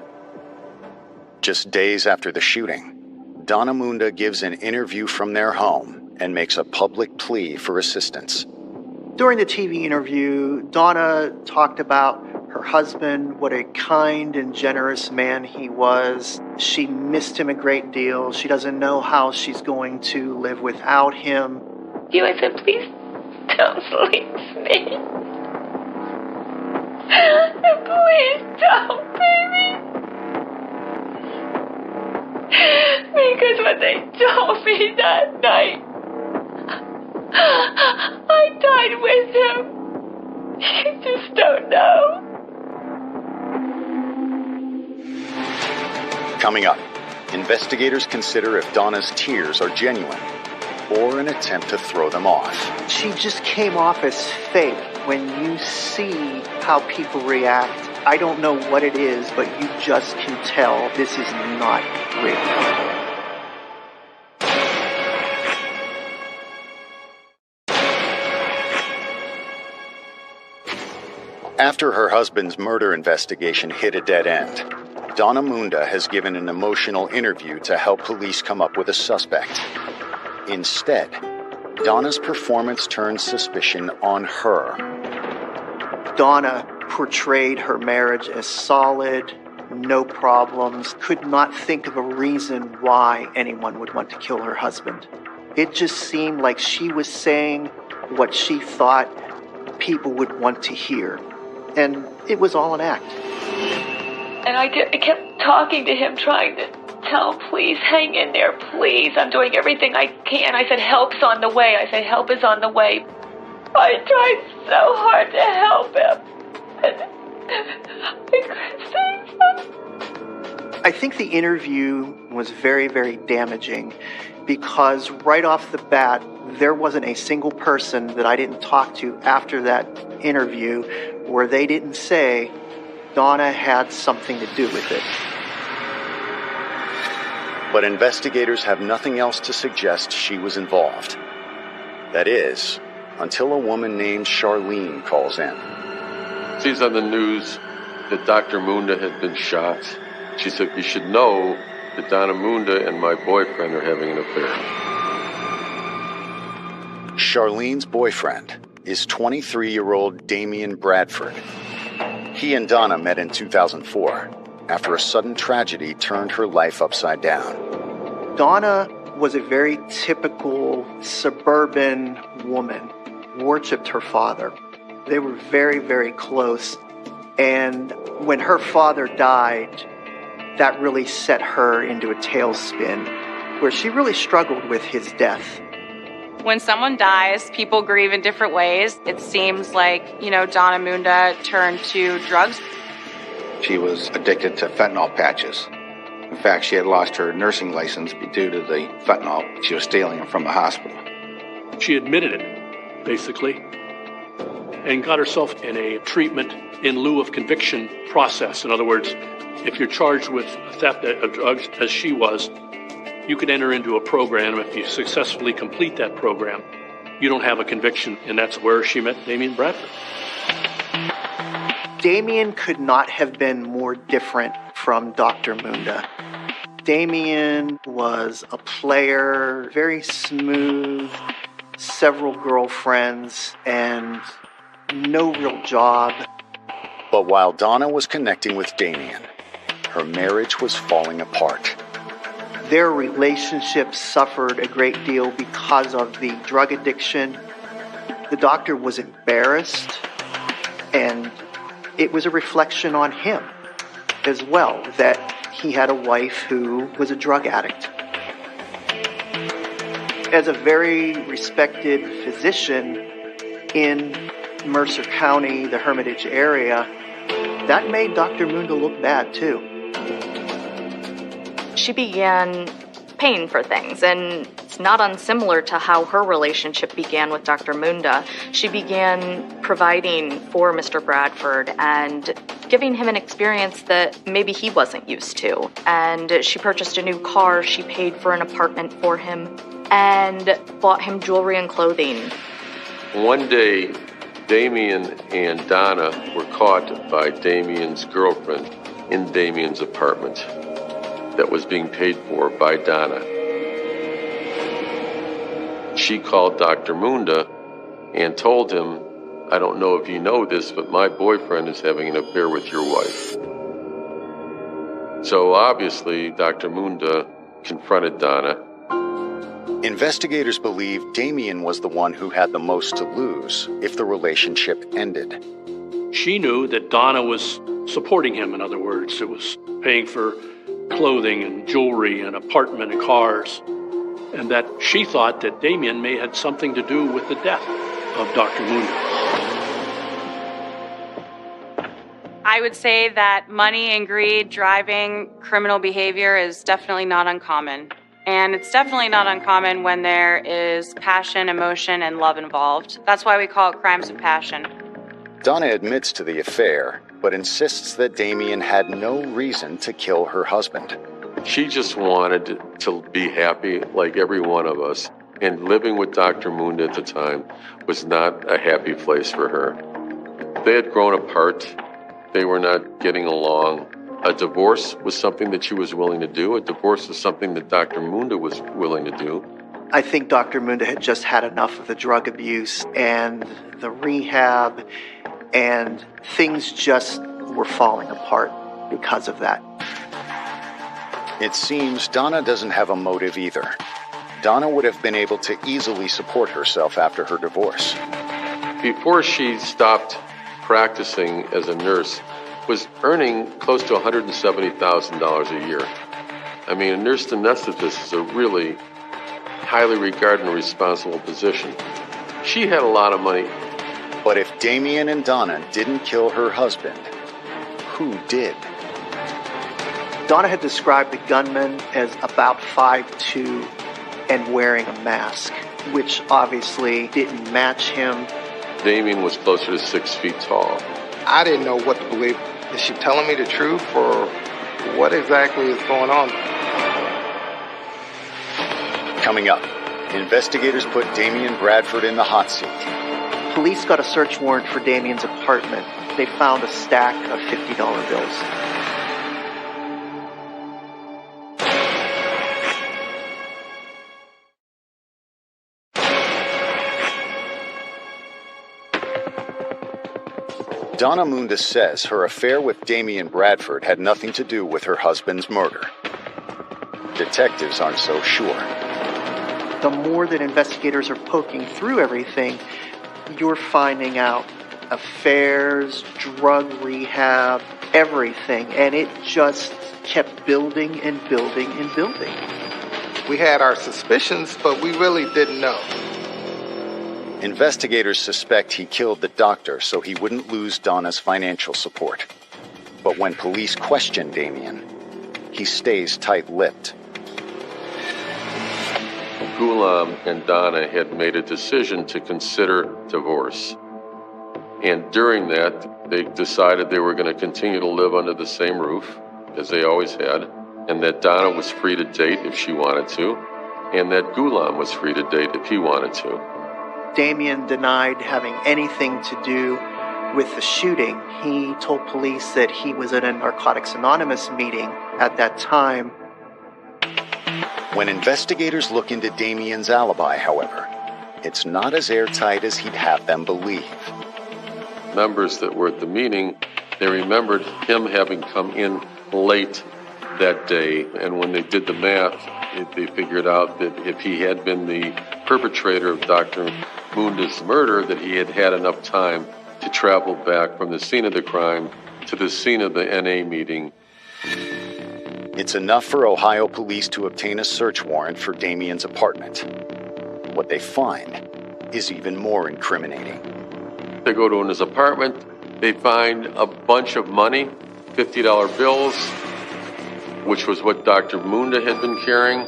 Just days after the shooting, Donna Munda gives an interview from their home and makes a public plea for assistance. During the TV interview, Donna talked about her husband, what a kind and generous man he was. She missed him a great deal. She doesn't know how she's going to live without him. I said, please don't leave me. Please don't, baby. Because what they told me that night, I died with him. You just don't know. Coming up, investigators consider if Donna's tears are genuine or an attempt to throw them off. She just came off as fake. When you see how people react, I don't know what it is, but you just can tell this is not real. After her husband's murder investigation hit a dead end, Donna Munda has given an emotional interview to help police come up with a suspect. Instead, Donna's performance turns suspicion on her. Donna portrayed her marriage as solid, no problems, could not think of a reason why anyone would want to kill her husband. It just seemed like she was saying what she thought people would want to hear. And it was all an act. And I kept talking to him, trying to tell him, please hang in there, please. I'm doing everything I can. I said, help's on the way. I said, help is on the way. I tried so hard to help him. And I couldn't say something. I think the interview was very, very damaging because right off the bat, there wasn't a single person that I didn't talk to after that interview where they didn't say Donna had something to do with it. But investigators have nothing else to suggest she was involved. That is, until a woman named Charlene calls in. Sees on the news that Dr. Munda had been shot. She said, "You should know that Donna Munda and my boyfriend are having an affair." Charlene's boyfriend is 23-year-old Damian Bradford. He and Donna met in 2004 after a sudden tragedy turned her life upside down. Donna was a very typical suburban woman, worshipped her father. They were very, very close. And when her father died, that really set her into a tailspin, where she really struggled with his death. When someone dies, people grieve in different ways. It seems like, Donna Munda turned to drugs. She was addicted to fentanyl patches. In fact, she had lost her nursing license due to the fentanyl she was stealing from the hospital. She admitted it, basically, and got herself in a treatment in lieu of conviction process. In other words, if you're charged with theft of drugs, as she was, you can enter into a program. If you successfully complete that program, you don't have a conviction, and that's where she met Damian Bradford. Damian could not have been more different from Dr. Munda. Damian was a player, very smooth, several girlfriends, and no real job. But while Donna was connecting with Damian, her marriage was falling apart. Their relationship suffered a great deal because of the drug addiction. The doctor was embarrassed, and it was a reflection on him as well, that he had a wife who was a drug addict. As a very respected physician in Mercer County, the Hermitage area, that made Dr. Munda look bad too. She began paying for things, and it's not unsimilar to how her relationship began with Dr. Munda. She began providing for Mr. Bradford and giving him an experience that maybe he wasn't used to. And she purchased a new car, she paid for an apartment for him, and bought him jewelry and clothing. One day, Damian and Donna were caught by Damian's girlfriend in Damian's apartment that was being paid for by Donna. She called Dr. Munda and told him, "I don't know if you know this, but my boyfriend is having an affair with your wife." So obviously, Dr. Munda confronted Donna. Investigators believe Damian was the one who had the most to lose if the relationship ended. She knew that Donna was supporting him, in other words. It was paying for clothing and jewelry and apartment and cars, and that she thought that Damian may have had something to do with the death of Dr. Munda. I would say that money and greed driving criminal behavior is definitely not uncommon. And it's definitely not uncommon when there is passion, emotion, and love involved. That's why we call it crimes of passion. Donna admits to the affair, but insists that Damian had no reason to kill her husband. She just wanted to be happy like every one of us, and living with Dr. Munda at the time was not a happy place for her. They had grown apart. They were not getting along. A divorce was something that she was willing to do. A divorce was something that Dr. Munda was willing to do. I think Dr. Munda had just had enough of the drug abuse and the rehab, and things just were falling apart because of that. It seems Donna doesn't have a motive either. Donna would have been able to easily support herself after her divorce. Before she stopped practicing as a nurse, was earning close to $170,000 a year. I mean, a nurse anesthetist is a really highly regarded and responsible position. She had a lot of money. But if Damian and Donna didn't kill her husband, who did? Donna had described the gunman as about 5'2" and wearing a mask, which obviously didn't match him. Damian was closer to 6 feet tall. I didn't know what to believe. Is she telling me the truth, or what exactly is going on? Coming up, Investigators put Damian Bradford in the hot seat. Police got a search warrant for Damian's apartment. They found a stack of $50 bills. Donna Munda says her affair with Damian Bradford had nothing to do with her husband's murder. Detectives aren't so sure. The more that investigators are poking through everything, you're finding out affairs, drug rehab, everything, and it just kept building and building and building. We had our suspicions, but we really didn't know. Investigators suspect he killed the doctor so he wouldn't lose Donna's financial support. But when police question Damian, he stays tight-lipped. Ghulam and Donna had made a decision to consider divorce. And during that, they decided they were going to continue to live under the same roof, as they always had, and that Donna was free to date if she wanted to, and that Ghulam was free to date if he wanted to. Damian denied having anything to do with the shooting. He told police that he was at a Narcotics Anonymous meeting at that time. When investigators look into Damian's alibi, however, it's not as airtight as he'd have them believe. Members that were at the meeting, they remembered him having come in late that day, and when they did the math, they figured out that if he had been the perpetrator of Dr. Munda's murder, that he had had enough time to travel back from the scene of the crime to the scene of the NA meeting. It's enough for Ohio police to obtain a search warrant for Damian's apartment. What they find is even more incriminating. They go to his apartment, they find a bunch of money, $50 bills, which was what Dr. Munda had been carrying.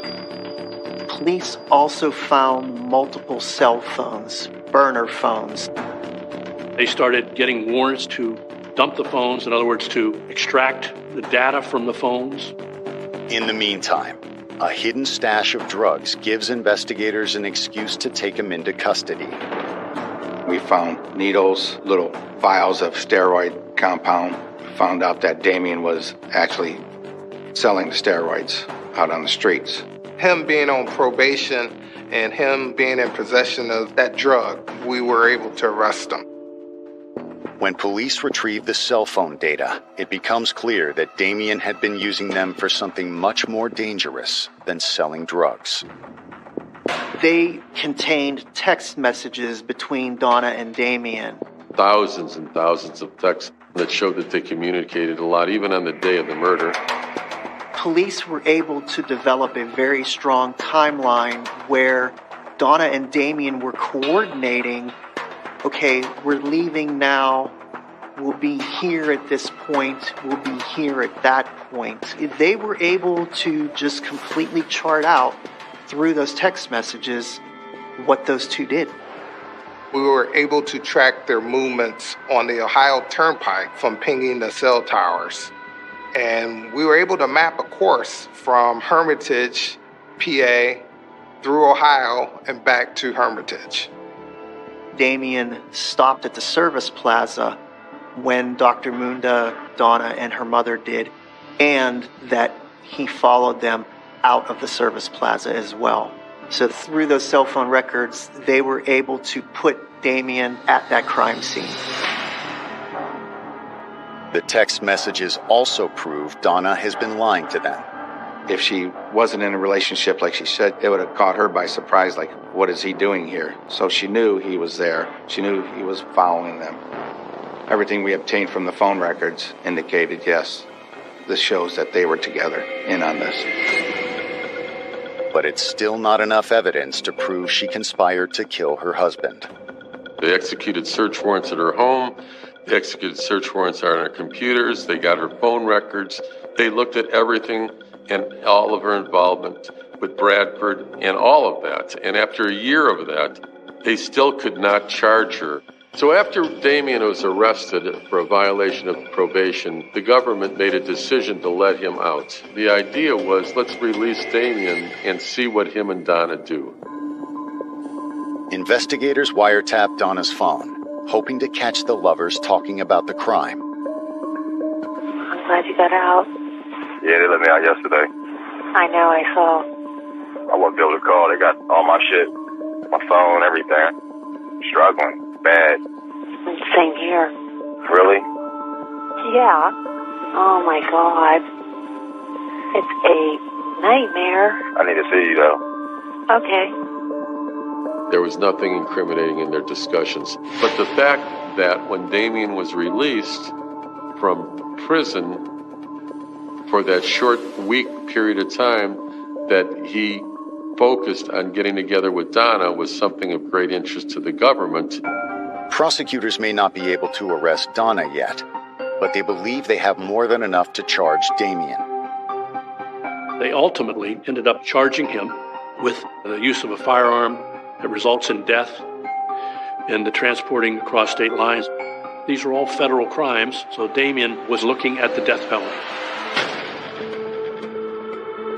Police also found multiple cell phones, burner phones. They started getting warrants to dump the phones, in other words, to extract the data from the phones. In the meantime, a hidden stash of drugs gives investigators an excuse to take him into custody. We found needles, little vials of steroid compound. Found out that Damian was actually selling steroids out on the streets. Him being on probation and him being in possession of that drug, we were able to arrest him. When police retrieve the cell phone data, it becomes clear that Damian had been using them for something much more dangerous than selling drugs. They contained text messages between Donna and Damian. Thousands and thousands of texts that showed that they communicated a lot, even on the day of the murder. Police were able to develop a very strong timeline where Donna and Damian were coordinating. Okay, we're leaving now. We'll be here at this point. We'll be here at that point. They were able to just completely chart out through those text messages what those two did. We were able to track their movements on the Ohio Turnpike from pinging the cell towers. And we were able to map a course from Hermitage, PA, through Ohio and back to Hermitage. Damian stopped at the service plaza when Dr. Munda, Donna, and her mother did, and that he followed them out of the service plaza as well. So through those cell phone records, they were able to put Damian at that crime scene. The text messages also prove Donna has been lying to them. If she wasn't in a relationship like she said, it would have caught her by surprise, like, what is he doing here? So she knew he was there. She knew he was following them. Everything we obtained from the phone records indicated, yes, this shows that they were together in on this. But it's still not enough evidence to prove she conspired to kill her husband. They executed search warrants at her home. They executed search warrants on her computers. They got her phone records. They looked at everything and all of her involvement with Bradford and all of that. And after a year of that, they still could not charge her. So after Damian was arrested for a violation of probation, the government made a decision to let him out. The idea was, let's release Damian and see what him and Donna do. Investigators wiretapped Donna's phone, hoping to catch the lovers talking about the crime. I'm glad you got out. Yeah, they let me out yesterday. I know, I saw. I won't be able to call. They got all my shit, my phone, everything. Struggling. Bad. Same here. Really? Yeah. Oh my God. It's a nightmare. I need to see you, though. Okay. There was nothing incriminating in their discussions. But the fact that when Damien was released from prison for that short week period of time, that he focused on getting together with Donna was something of great interest to the government. Prosecutors may not be able to arrest Donna yet, but they believe they have more than enough to charge Damien. They ultimately ended up charging him with the use of a firearm that results in death and the transporting across state lines. These were all federal crimes, so Damien was looking at the death penalty.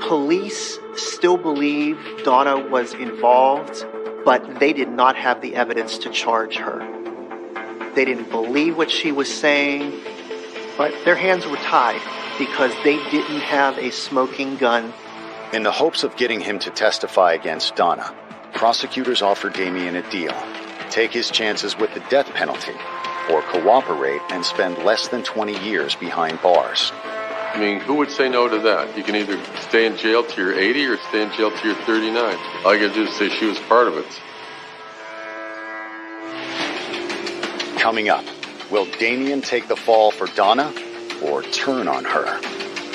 Police still believe Donna was involved, but they did not have the evidence to charge her. They didn't believe what she was saying, but their hands were tied because they didn't have a smoking gun. In the hopes of getting him to testify against Donna, prosecutors offered Damien a deal: take his chances with the death penalty, or cooperate and spend less than 20 years behind bars. I mean, who would say no to that? You can either stay in jail till you're 80 or stay in jail till you're 39. All you gotta do is say she was part of it. Coming up, will Damien take the fall for Donna or turn on her?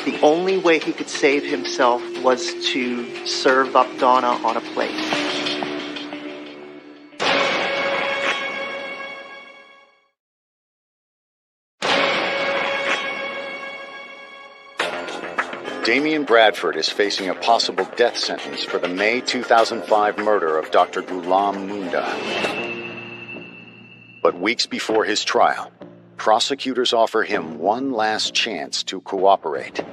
The only way he could save himself was to serve up Donna on a plate. Damien Bradford is facing a possible death sentence for the May 2005 murder of Dr. Ghulam Munda. But weeks before his trial, prosecutors offer him one last chance to cooperate.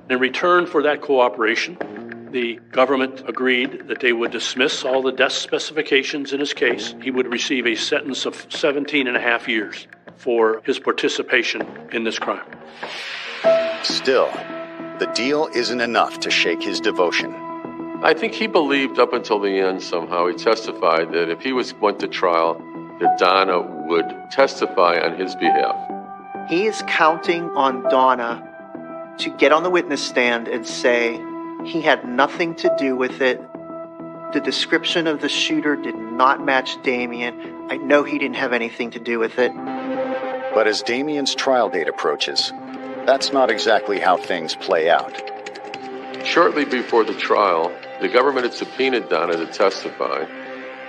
In return for that cooperation, the government agreed that they would dismiss all the death specifications in his case. He would receive a sentence of 17 and a half years for his participation in this crime. Still, the deal isn't enough to shake his devotion. I think he believed up until the end somehow. He testified that if he went to trial, that Donna would testify on his behalf. He is counting on Donna to get on the witness stand and say he had nothing to do with it. The description of the shooter did not match Damien. I know he didn't have anything to do with it. But as Damien's trial date approaches, that's not exactly how things play out. Shortly before the trial, the government had subpoenaed Donna to testify,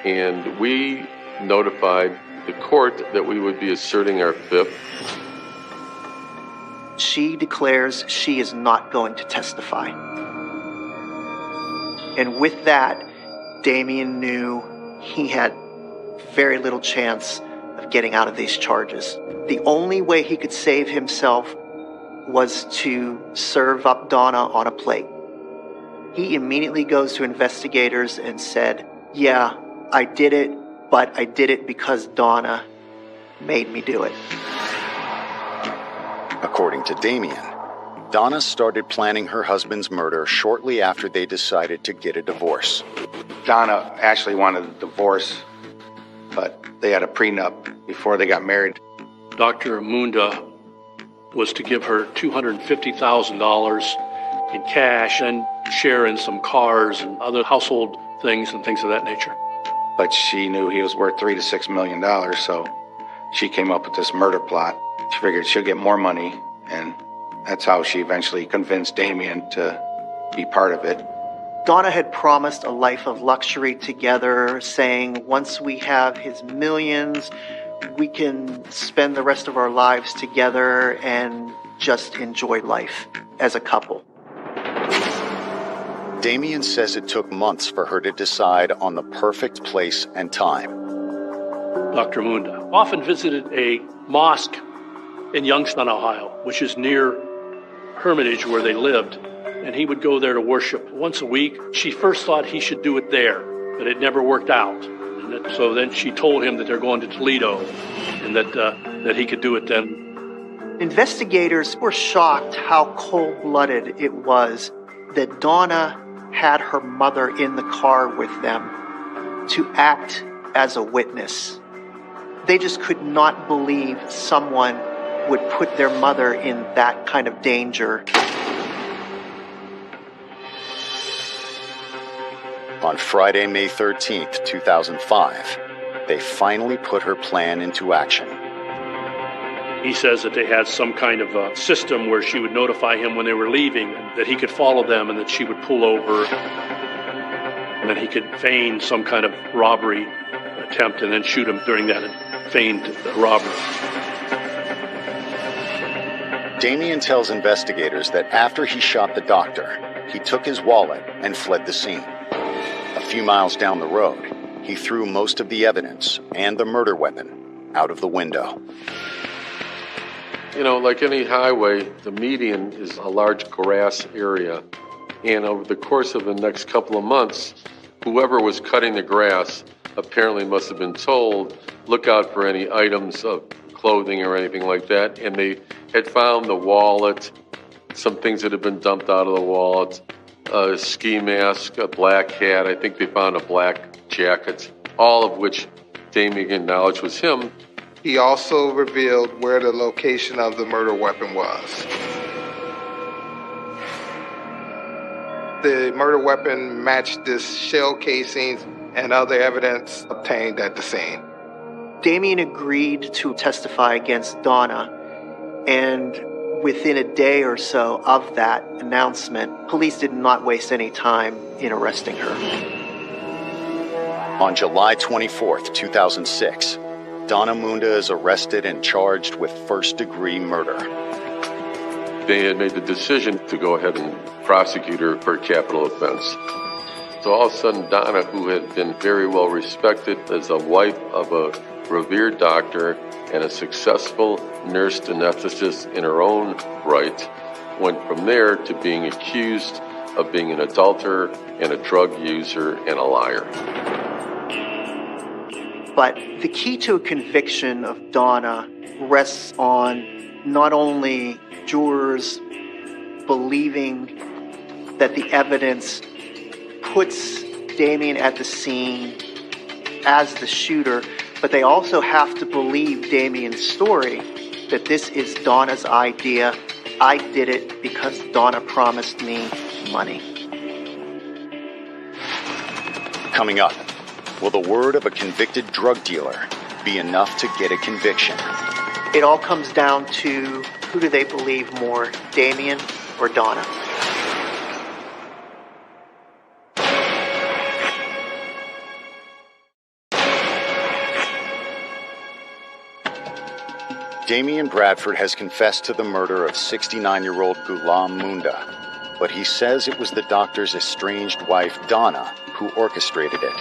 and we notified the court that we would be asserting our fifth. She declares she is not going to testify. And with that, Damien knew he had very little chance of getting out of these charges. The only way he could save himself was to serve up Donna on a plate. He immediately goes to investigators and said, yeah, I did it, but I did it because Donna made me do it. According to Damien, Donna started planning her husband's murder shortly after they decided to get a divorce. Donna actually wanted a divorce, but they had a prenup before they got married. Dr. Munda was to give her $250,000 in cash and share in some cars and other household things and things of that nature. But she knew he was worth $3 to $6 million, so she came up with this murder plot. She figured she'll get more money, and that's how she eventually convinced Damien to be part of it. Donna had promised a life of luxury together, saying once we have his millions, we can spend the rest of our lives together and just enjoy life as a couple. Damien says it took months for her to decide on the perfect place and time. Dr. Munda often visited a mosque in Youngstown, Ohio, which is near Hermitage where they lived, and he would go there to worship once a week. She first thought he should do it there, but it never worked out. And so then she told him that they're going to Toledo and that he could do it then. Investigators were shocked how cold-blooded it was that Donna had her mother in the car with them to act as a witness. They just could not believe someone would put their mother in that kind of danger. On Friday, May 13th, 2005, they finally put her plan into action. He says that they had some kind of a system where she would notify him when they were leaving, and that he could follow them, and that she would pull over, and that he could feign some kind of robbery attempt and then shoot him during that feigned robbery. Damien tells investigators that after he shot the doctor, he took his wallet and fled the scene. A few miles down the road, he threw most of the evidence and the murder weapon out of the window. You know, like any highway, the median is a large grass area. And over the course of the next couple of months, whoever was cutting the grass apparently must have been told, look out for any items of clothing or anything like that. And they had found the wallet, some things that had been dumped out of the wallet, a ski mask, a black hat. I think they found a black jacket, all of which Damien acknowledged was him. He also revealed where the location of the murder weapon was. The murder weapon matched this shell casings and other evidence obtained at the scene. Damien agreed to testify against Donna, and within a day or so of that announcement, police did not waste any time in arresting her. On July 24th, 2006, Donna Munda is arrested and charged with first-degree murder. They had made the decision to go ahead and prosecute her for a capital offense. So all of a sudden, Donna, who had been very well respected as a wife of a revered doctor and a successful nurse anesthetist in her own right, went from there to being accused of being an adulterer and a drug user and a liar. But the key to a conviction of Donna rests on not only jurors believing that the evidence puts Damien at the scene as the shooter, but they also have to believe Damien's story, that this is Donna's idea. I did it because Donna promised me money. Coming up, will the word of a convicted drug dealer be enough to get a conviction? It all comes down to who do they believe more, Damien or Donna? Damien Bradford has confessed to the murder of 69-year-old Ghulam Munda, but he says it was the doctor's estranged wife, Donna, who orchestrated it.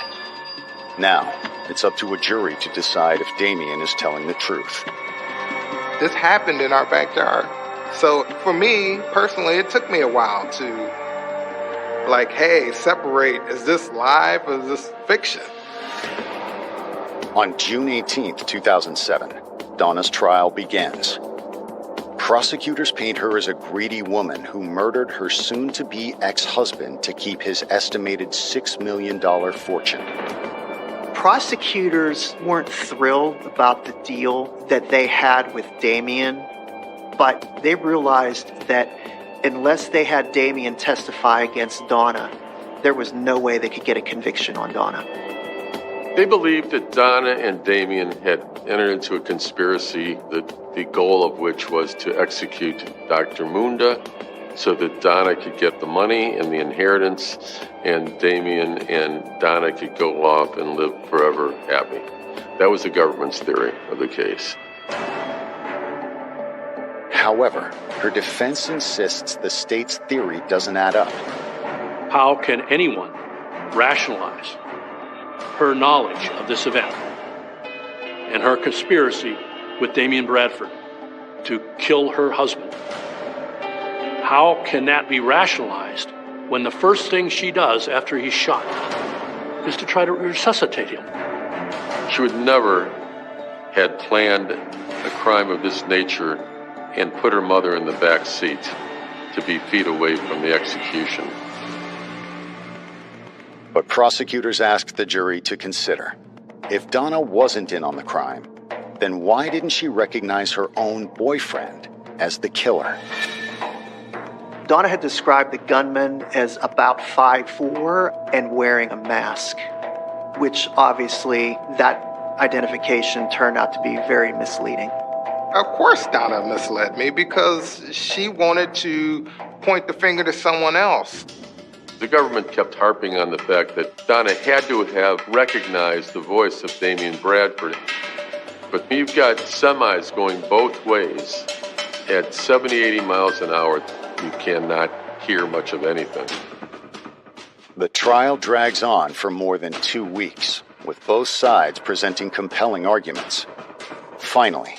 Now, it's up to a jury to decide if Damien is telling the truth. This happened in our backyard. So for me, personally, it took me a while to, like, hey, separate, is this live or is this fiction? On June 18th, 2007, Donna's trial begins. Prosecutors paint her as a greedy woman who murdered her soon-to-be ex-husband to keep his estimated $6 million fortune. Prosecutors weren't thrilled about the deal that they had with Damien, but they realized that unless they had Damien testify against Donna, there was no way they could get a conviction on Donna. They believed that Donna and Damien had entered into a conspiracy, the goal of which was to execute Dr. Munda so that Donna could get the money and the inheritance, and Damien and Donna could go off and live forever happy. That was the government's theory of the case. However, her defense insists the state's theory doesn't add up. How can anyone rationalize her knowledge of this event and her conspiracy with Damien Bradford to kill her husband? How can that be rationalized when the first thing she does after he's shot is to try to resuscitate him? She would never had planned a crime of this nature and put her mother in the back seat to be feet away from the execution. But prosecutors asked the jury to consider, if Donna wasn't in on the crime, then why didn't she recognize her own boyfriend as the killer? Donna had described the gunman as about 5'4" and wearing a mask, which obviously that identification turned out to be very misleading. Of course Donna misled me because she wanted to point the finger to someone else. The government kept harping on the fact that Donna had to have recognized the voice of Damien Bradford. But you've got semis going both ways. At 70, 80 miles an hour, you cannot hear much of anything. The trial drags on for more than 2 weeks, with both sides presenting compelling arguments. Finally,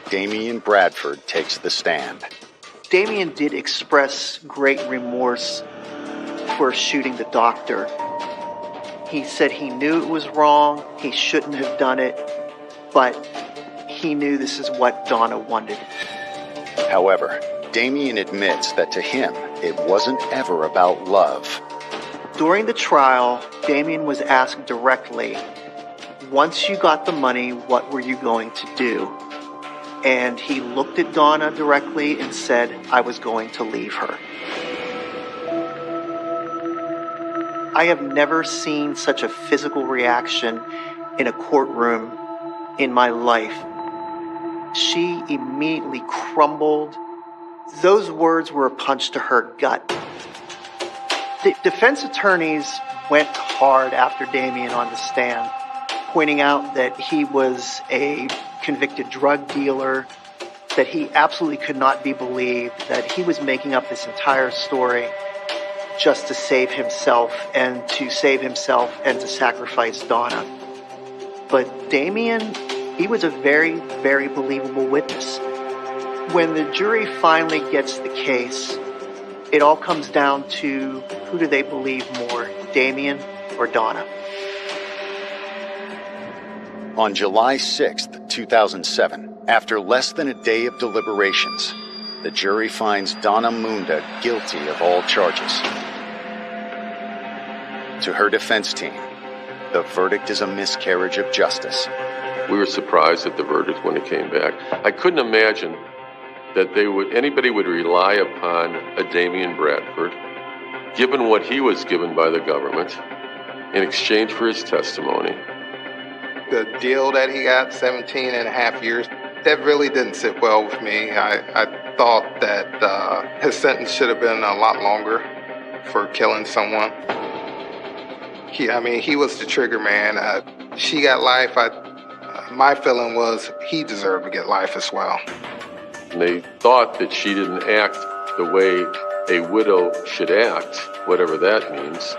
Damien Bradford takes the stand. Damien did express great remorse for shooting the doctor. He said he knew it was wrong, he shouldn't have done it, but he knew this is what Donna wanted. However, Damien admits that to him, it wasn't ever about love. During the trial, Damien was asked directly, once you got the money, what were you going to do? And he looked at Donna directly and said, I was going to leave her. I have never seen such a physical reaction in a courtroom in my life. She immediately crumbled. Those words were a punch to her gut. The defense attorneys went hard after Damien on the stand, pointing out that he was a convicted drug dealer, that he absolutely could not be believed, that he was making up this entire story just to save himself and to sacrifice Donna. But Damien, he was a very, very believable witness. When the jury finally gets the case, it all comes down to who do they believe more, Damien or Donna? On July 6th, 2007, after less than a day of deliberations, the jury finds Donna Munda guilty of all charges. To her defense team, the verdict is a miscarriage of justice. We were surprised at the verdict when it came back. I couldn't imagine that anybody would rely upon a Damien Bradford, given what he was given by the government, in exchange for his testimony. The deal that he got, 17 and a half years, that really didn't sit well with me. I thought that his sentence should have been a lot longer for killing someone. He was the trigger man. She got life. My feeling was he deserved to get life as well. And they thought that she didn't act the way a widow should act, whatever that means.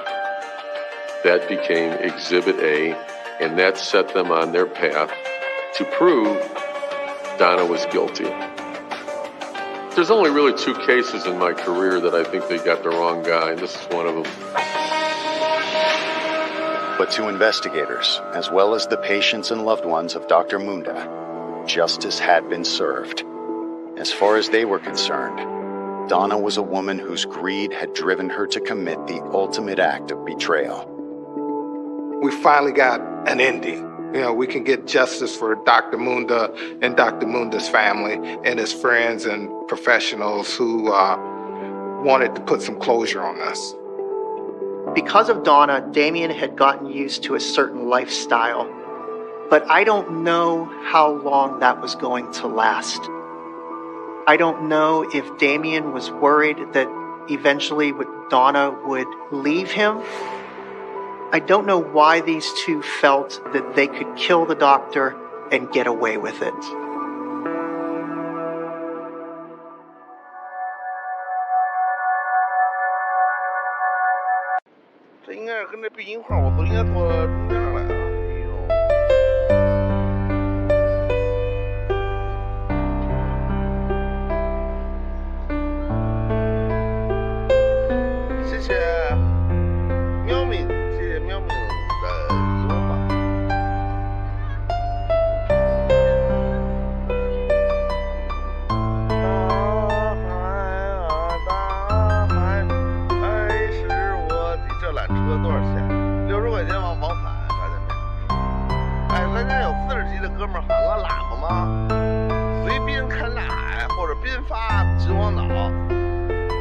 That became Exhibit A, and that set them on their path to prove Donna was guilty. There's only really 2 cases in my career that I think they got the wrong guy, and this is one of them. But to investigators, as well as the patients and loved ones of Dr. Munda, justice had been served. As far as they were concerned, Donna was a woman whose greed had driven her to commit the ultimate act of betrayal. We finally got an ending. We can get justice for Dr. Munda and Dr. Munda's family and his friends and professionals who wanted to put some closure on this. Because of Donna, Damien had gotten used to a certain lifestyle, but I don't know how long that was going to last. I don't know if Damien was worried that eventually Donna would leave him. I don't know why these two felt that they could kill the doctor and get away with it. 块钱往返发现没有？哎，咱这有40级的哥们儿喊个喇叭吗？随滨看大海，或者滨发秦皇岛，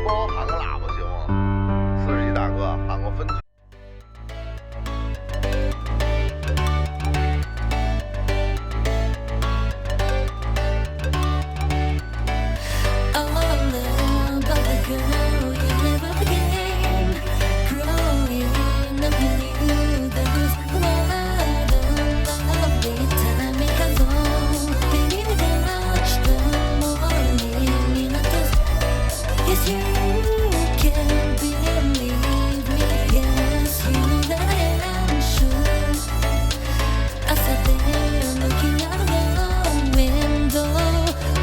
帮我喊个喇叭行吗？40级大哥喊个分队。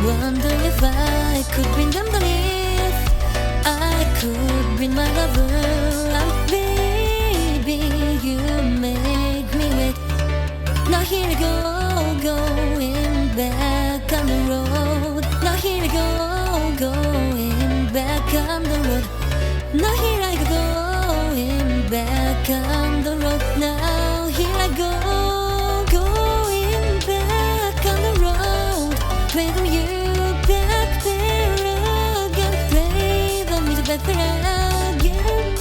Wonder if I could bring them to live. I could bring my lover. And baby, you make me wait. Now here I go, going back on the road. Now here I go, going back on the road. Now here I go, going back on the road. Now here I go, going back on the road. Where you back there again, play the music back there again.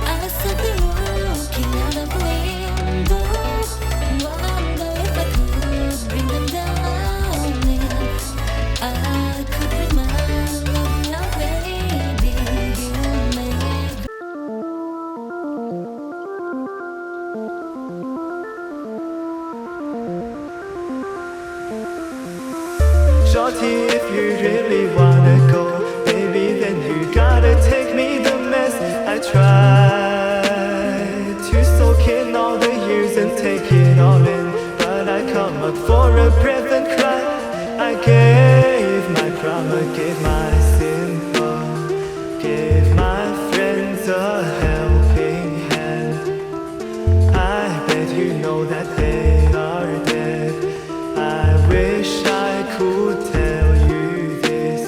I saw the looking out of the window. Wonder if I could bring them down. If I could bring my love now, baby, you make. Shorty, if you really wanna go, baby, then you gotta take me the mess. I tried to soak in all the years and take it all in, but I come up for a breath and cry. I gave my drama, gave my simple, gave my friends a helping hand. I bet you know that they are dead. I wish I could tell you this.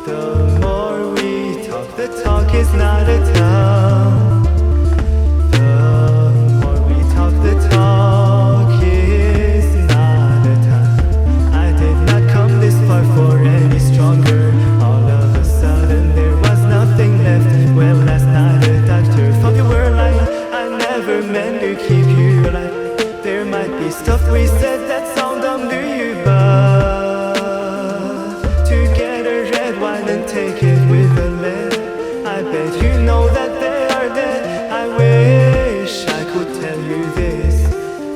The more we talk, the talk is not a tongue. The more we talk, the talk is not a tongue. I did not come this far for any stronger. All of a sudden there was nothing left. Well, last night a doctor thought you were lying. I never meant to keep you alive. There might be stuff we said that sound dumb to you, but to get a red wine and take it with a lid, I bet you know that they are dead. I wish I could tell you this.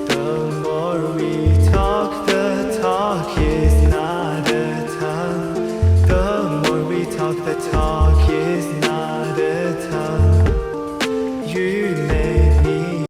The more we talk, the talk is not a tongue. The more we talk, the talk is not